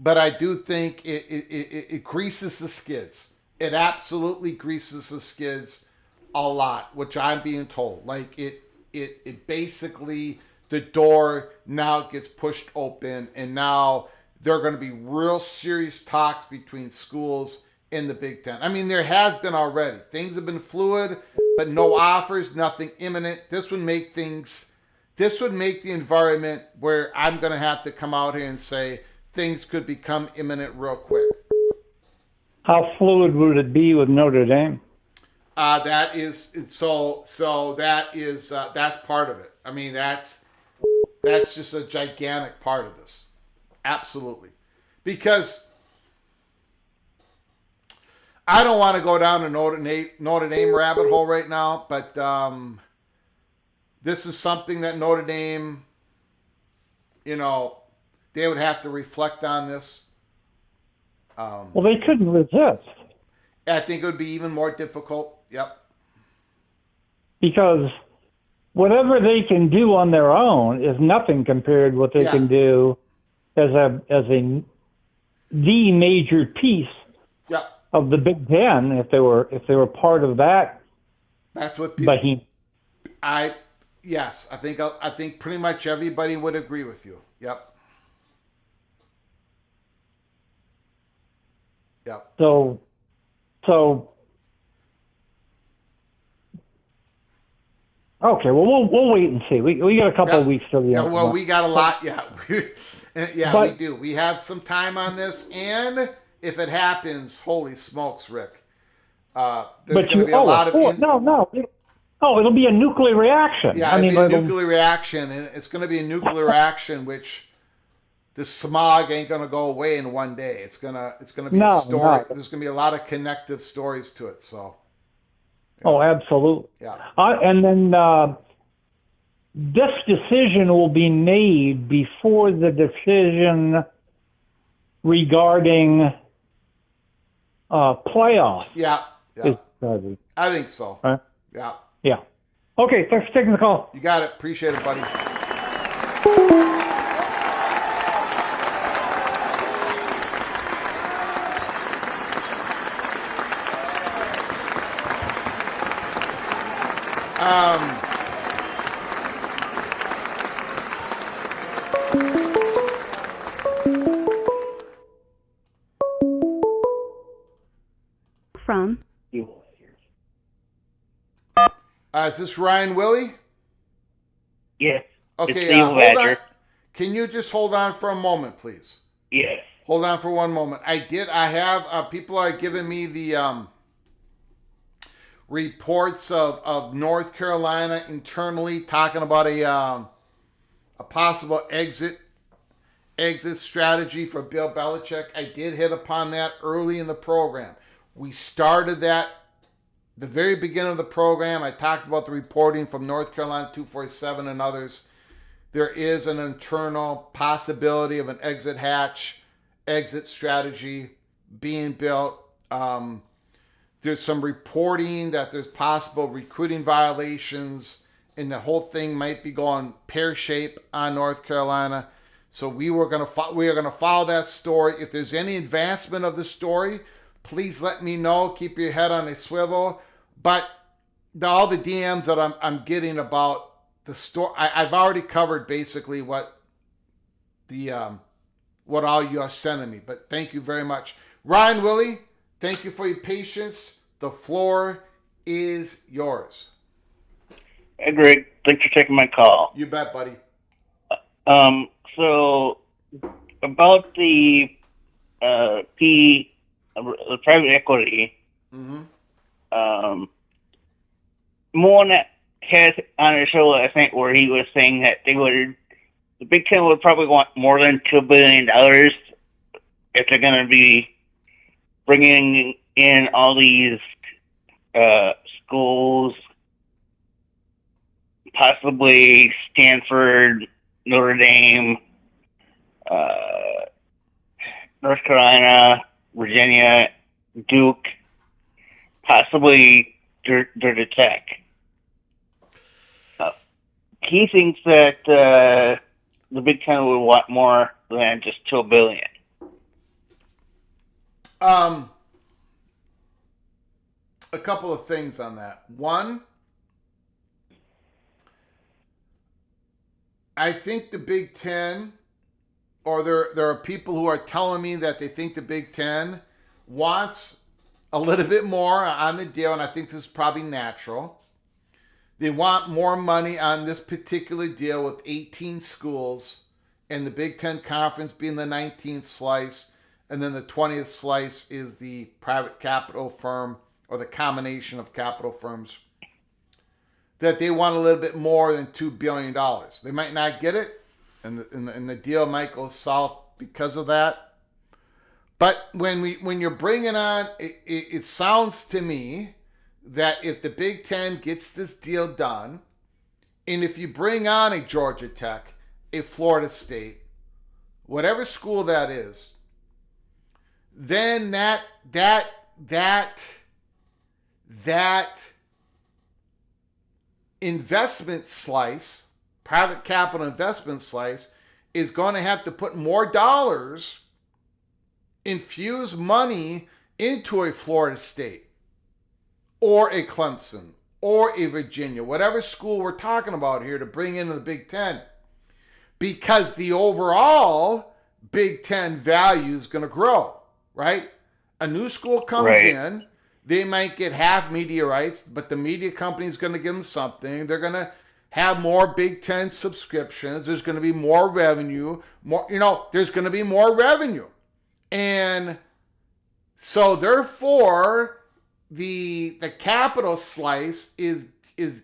But I do think it greases the skids. It absolutely greases the skids a lot, which I'm being told. Like it basically, the door now gets pushed open, and now there are going to be real serious talks between schools in the Big Ten. I mean, there has been already. Things have been fluid, but no offers, nothing imminent. This would make the environment where I'm going to have to come out here and say things could become imminent real quick. How fluid would it be with Notre Dame? That's part of it. I mean, that's just a gigantic part of this. Absolutely. Because I don't want to go down the Notre Dame rabbit hole right now, but this is something that Notre Dame, they would have to reflect on this. Well, they couldn't resist. I think it would be even more difficult. Yep. Because whatever they can do on their own is nothing compared to what they can do as the major piece of the Big Ten if they were part of that. That's what people. I think pretty much everybody would agree with you. Yep. Yep. So. Okay, well, we'll wait and see. We got a couple of weeks till the end. Yeah, well, we got a lot. We do. We have some time on this, and if it happens, holy smokes, Rick! There's going to be a lot of. It'll be a nuclear reaction. Yeah, it'll be a nuclear reaction, and it's going to be a nuclear reaction, which the smog ain't going to go away in one day. It's gonna be a story. There's going to be a lot of connective stories to it. So. Oh, absolutely. Yeah. And then this decision will be made before the decision regarding playoffs. Yeah. I think so. Right? Yeah. Yeah. Okay, thanks for taking the call. You got it. Appreciate it, buddy. From. Is this Ryan Willie? Yes. Okay, hold on. Can you just hold on for a moment, please? Yes. Hold on for one moment. I have, people are giving me the reports of North Carolina internally talking about a possible exit strategy for Bill Belichick. I did hit upon that early in the program. We started that the very beginning of the program. I talked about the reporting from North Carolina 247 and others. There is an internal possibility of an exit strategy being built. There's some reporting that there's possible recruiting violations, and the whole thing might be going pear-shaped on North Carolina. So we are going to follow that story. If there's any advancement of the story, please let me know. Keep your head on a swivel. But all the DMs that I'm getting about the story, I've already covered basically what all you are sending me. But thank you very much, Ryan Willie. Thank you for your patience. The floor is yours. Hey, Greg. Thanks for taking my call. You bet, buddy. So about the private equity, Moon has on a show, I think, where he was saying that the Big Ten would probably want more than $2 billion if they're going to be bringing in all these schools, possibly Stanford, Notre Dame, North Carolina, Virginia, Duke, possibly Georgia Tech. He thinks that the Big Ten would want more than just $2 billion. A couple of things on that. One, I think the Big Ten, or there are people who are telling me that they think the Big Ten wants a little bit more on the deal, and I think this is probably natural. They want more money on this particular deal with 18 schools, and the Big Ten Conference being the 19th slice, and then the 20th slice is the private capital firm, or the combination of capital firms, that they want a little bit more than $2 billion. They might not get it, and the deal might go south because of that. But when you're bringing on, it sounds to me that if the Big Ten gets this deal done, and if you bring on a Georgia Tech, a Florida State, whatever school that is, then that investment slice, private capital investment slice, is going to have to put more dollars, infuse money into a Florida State or a Clemson or a Virginia, whatever school we're talking about here, to bring into the Big Ten, because the overall Big Ten value is going to grow, right? A new school comes in, they might get half media rights, but the media company is going to give them something. They're going to have more Big Ten subscriptions. There's going to be more revenue. There's going to be more revenue. And so therefore, the capital slice is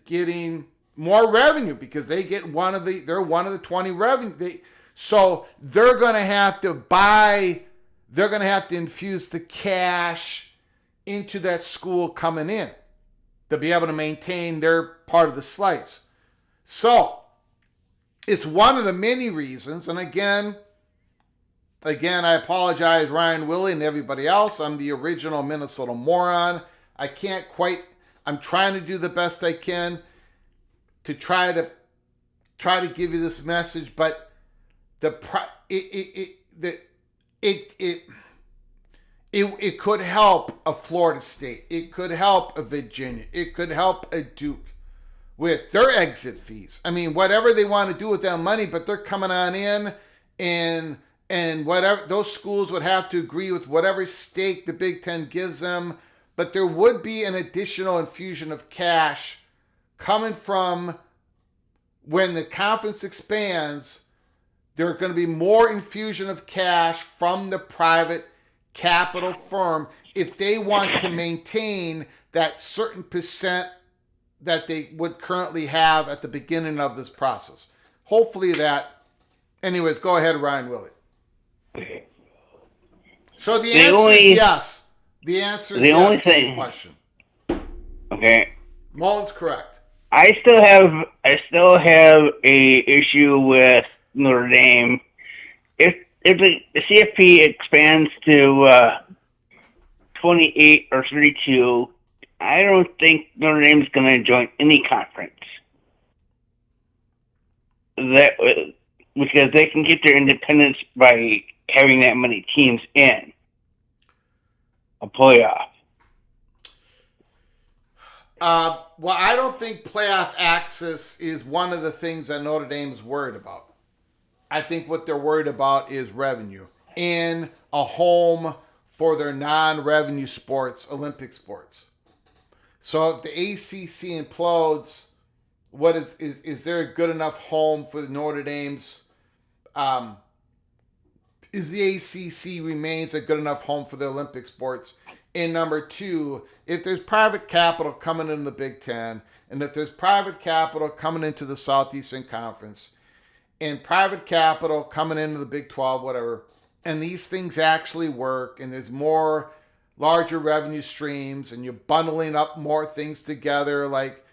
getting more revenue because they get they're one of the 20 revenue. So they're going to have to infuse the cash into that school coming in to be able to maintain their part of the slice. So it's one of the many reasons. And again, I apologize, Ryan Willie and everybody else. I'm the original Minnesota moron. I'm trying to do the best I can to try to give you this message, but it could help a Florida State. It could help a Virginia. It could help a Duke with their exit fees. I mean, whatever they want to do with that money, but they're coming on in, and whatever, those schools would have to agree with whatever stake the Big Ten gives them. But there would be an additional infusion of cash coming from when the conference expands. There's going to be more infusion of cash from the private capital firm if they want to maintain that certain percent that they would currently have at the beginning of this process. Hopefully that. Anyways, go ahead, Ryan Willie. So the answer is yes. The answer is yes to your question. Okay. Mullen's correct. I still have a issue with Notre Dame. If the CFP expands to 28 or 32, I don't think Notre Dame's going to join any conference. Because they can get their independence by having that many teams in a playoff. Well, I don't think playoff access is one of the things that Notre Dame is worried about. I think what they're worried about is revenue and a home for their non-revenue sports, Olympic sports. So if the ACC implodes, what is there a good enough home for the Notre Dame's? Is the ACC remains a good enough home for the Olympic sports? And number two, if there's private capital coming into the Big Ten, and if there's private capital coming into the Southeastern Conference, and private capital coming into the Big 12, whatever, and these things actually work, and there's more larger revenue streams, and you're bundling up more things together, like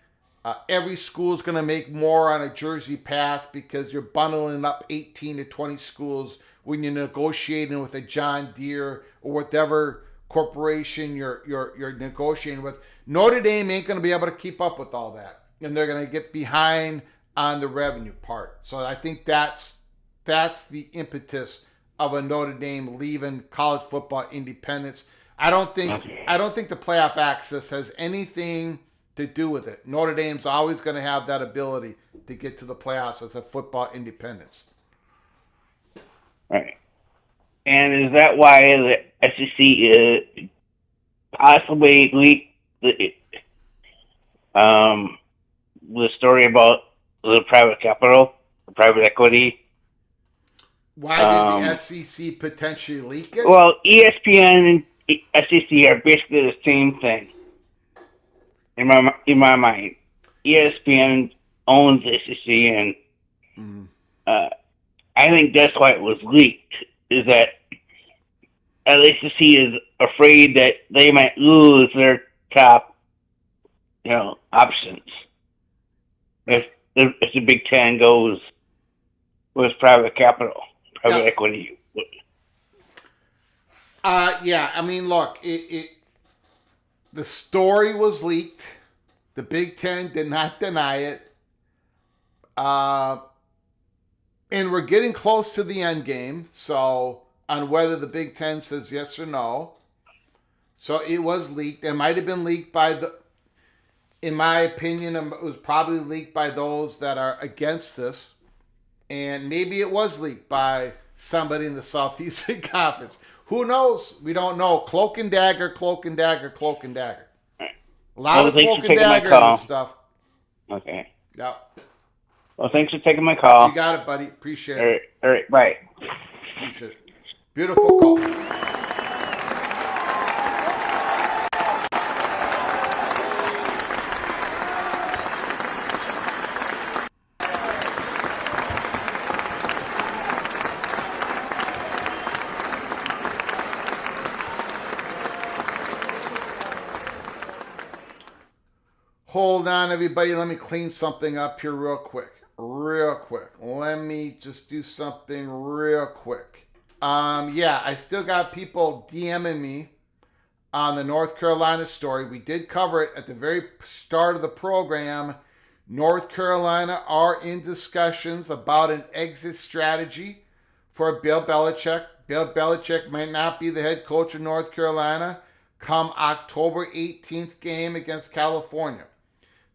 every school is going to make more on a Jersey path because you're bundling up 18 to 20 schools when you're negotiating with a John Deere or whatever corporation you're negotiating with. Notre Dame ain't going to be able to keep up with all that, and they're going to get behind on the revenue part. So I think that's the impetus of a Notre Dame leaving college football independence. I don't think the playoff access has anything to do with it. Notre Dame's always going to have that ability to get to the playoffs as a football independence. Right. And is that why the SEC possibly leaked the story about the private capital, the private equity? Why did the SEC potentially leak it? Well, ESPN and SEC are basically the same thing. In my mind, ESPN owns the SEC, and I think that's why it was leaked. is that at least he is afraid that they might lose their top, options if the Big Ten goes with private capital, private equity. Yeah. I mean, look, the story was leaked. The Big Ten did not deny it. And we're getting close to the end game. So on whether the Big Ten says yes or no. So it was leaked. It might have been leaked in my opinion, it was probably leaked by those that are against this. And maybe it was leaked by somebody in the Southeastern Conference. Who knows? We don't know. Cloak and dagger, cloak and dagger, cloak and dagger. A lot of cloak and dagger in this stuff. Okay. Yeah. Well, thanks for taking my call. You got it, buddy. Appreciate it. All right, bye. Appreciate it. Beautiful call. Hold on, everybody. Let me clean something up here real quick. Let me just do something real quick. Yeah, I still got people DMing me on the North Carolina story. We did cover it at the very start of the program. North Carolina are in discussions about an exit strategy for Bill Belichick. Bill Belichick might not be the head coach of North Carolina come October 18th game against California.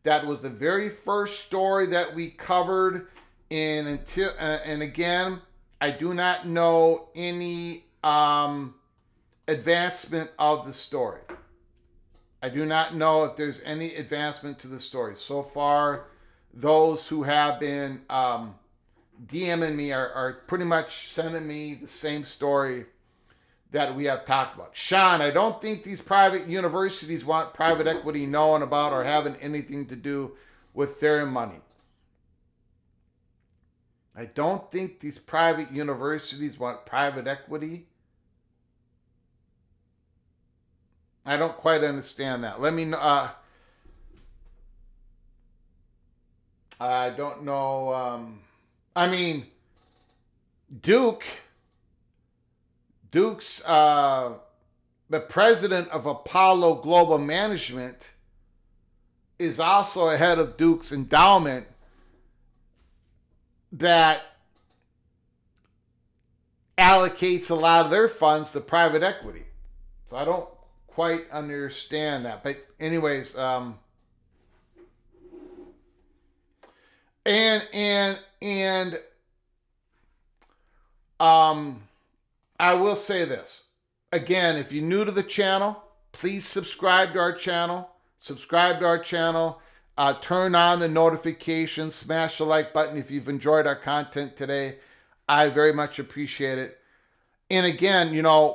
That was the very first story that we covered. And again, I do not know any advancement of the story. I do not know if there's any advancement to the story. So far, those who have been DMing me are pretty much sending me the same story that we have talked about. Sean, I don't think these private universities want private equity knowing about or having anything to do with their money. I don't think these private universities want private equity. I don't quite understand that. Let me know. I don't know. I mean, Duke's the president of Apollo Global Management is also a head of Duke's endowment that allocates a lot of their funds to private equity. So I don't quite understand that. But anyways, I will say this. Again, if you're new to the channel, please subscribe to our channel. Turn on the notifications. Smash the like button if you've enjoyed our content today. I very much appreciate it. And again,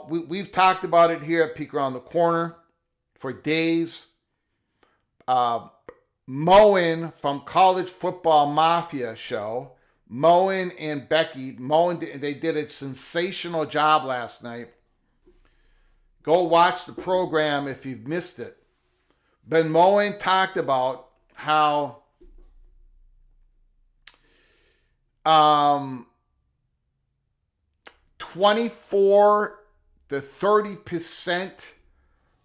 we've talked about it here at Peek Around the Corner for days. Moen from College Football Mafia show. Moen and Becky. They did a sensational job last night. Go watch the program if you've missed it. But Moen talked about how 24 to 30%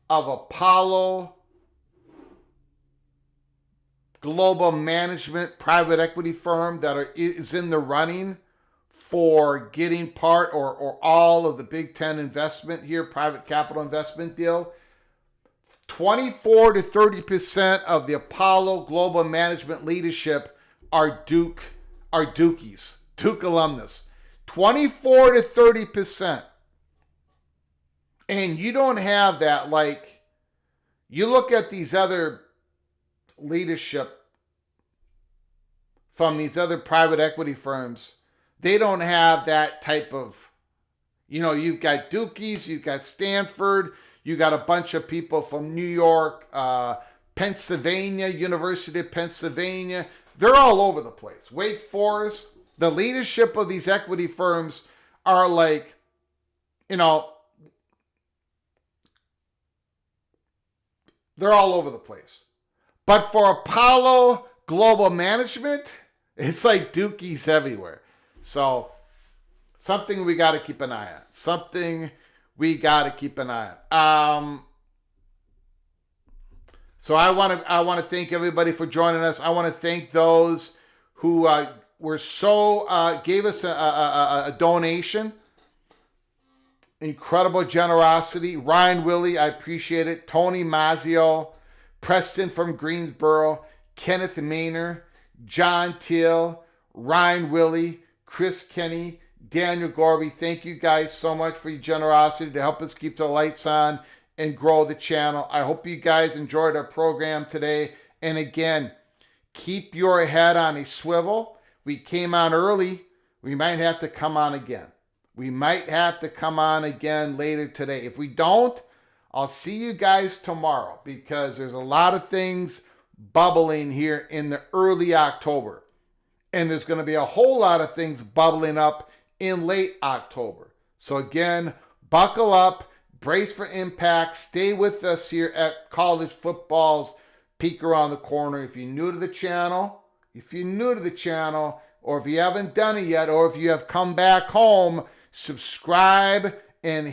of Apollo Global Management private equity firm that is in the running for getting part or all of the Big Ten investment here, private capital investment deal. 24 to 30% of the Apollo Global Management leadership are Dukies, Duke alumnus. 24 to 30%. And you don't have that. Like, you look at these other leadership from these other private equity firms, they don't have that type of, you've got Dukies, you've got Stanford, you got a bunch of people from New York, Pennsylvania, University of Pennsylvania. They're all over the place. Wake Forest. The leadership of these equity firms are like you know, they're all over the place. But for Apollo Global Management, it's like Dookies everywhere. So something we got to keep an eye on. Something we got to keep an eye on. So I want to thank everybody for joining us. I want to thank those who were so gave us a donation. Incredible generosity. Ryan Willie, I appreciate it. Tony Mazio, Preston from Greensboro, Kenneth Maynor, John Till, Ryan Willie, Chris Kenny, Daniel Gorby. Thank you guys so much for your generosity to help us keep the lights on and grow the channel. I hope you guys enjoyed our program today. And again, keep your head on a swivel. We came on early. We might have to come on again. We might have to come on again later today. If we don't, I'll see you guys tomorrow because there's a lot of things bubbling here in the early October. And there's going to be a whole lot of things bubbling up in late October. So again, buckle up, brace for impact, stay with us here at College Football's Peek Around the Corner. If you're new to the channel, or if you haven't done it yet, or if you have come back home, subscribe and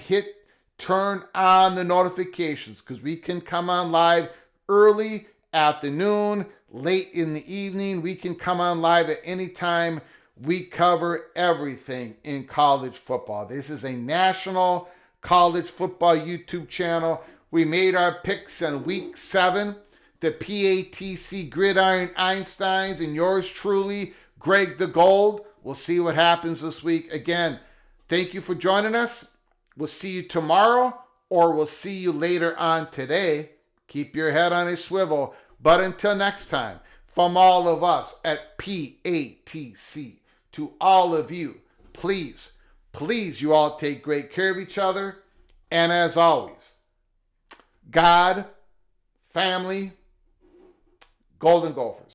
turn on the notifications because we can come on live early, afternoon, late in the evening. We can come on live at any time. We cover everything in college football. This is a national college football YouTube channel. We made our picks in week 7. The PATC Gridiron Einsteins and yours truly, Greg the Gold. We'll see what happens this week. Again, thank you for joining us. We'll see you tomorrow or we'll see you later on today. Keep your head on a swivel. But until next time, from all of us at PATC, to all of you, please, you all take great care of each other. And as always, God, family, Golden Gophers.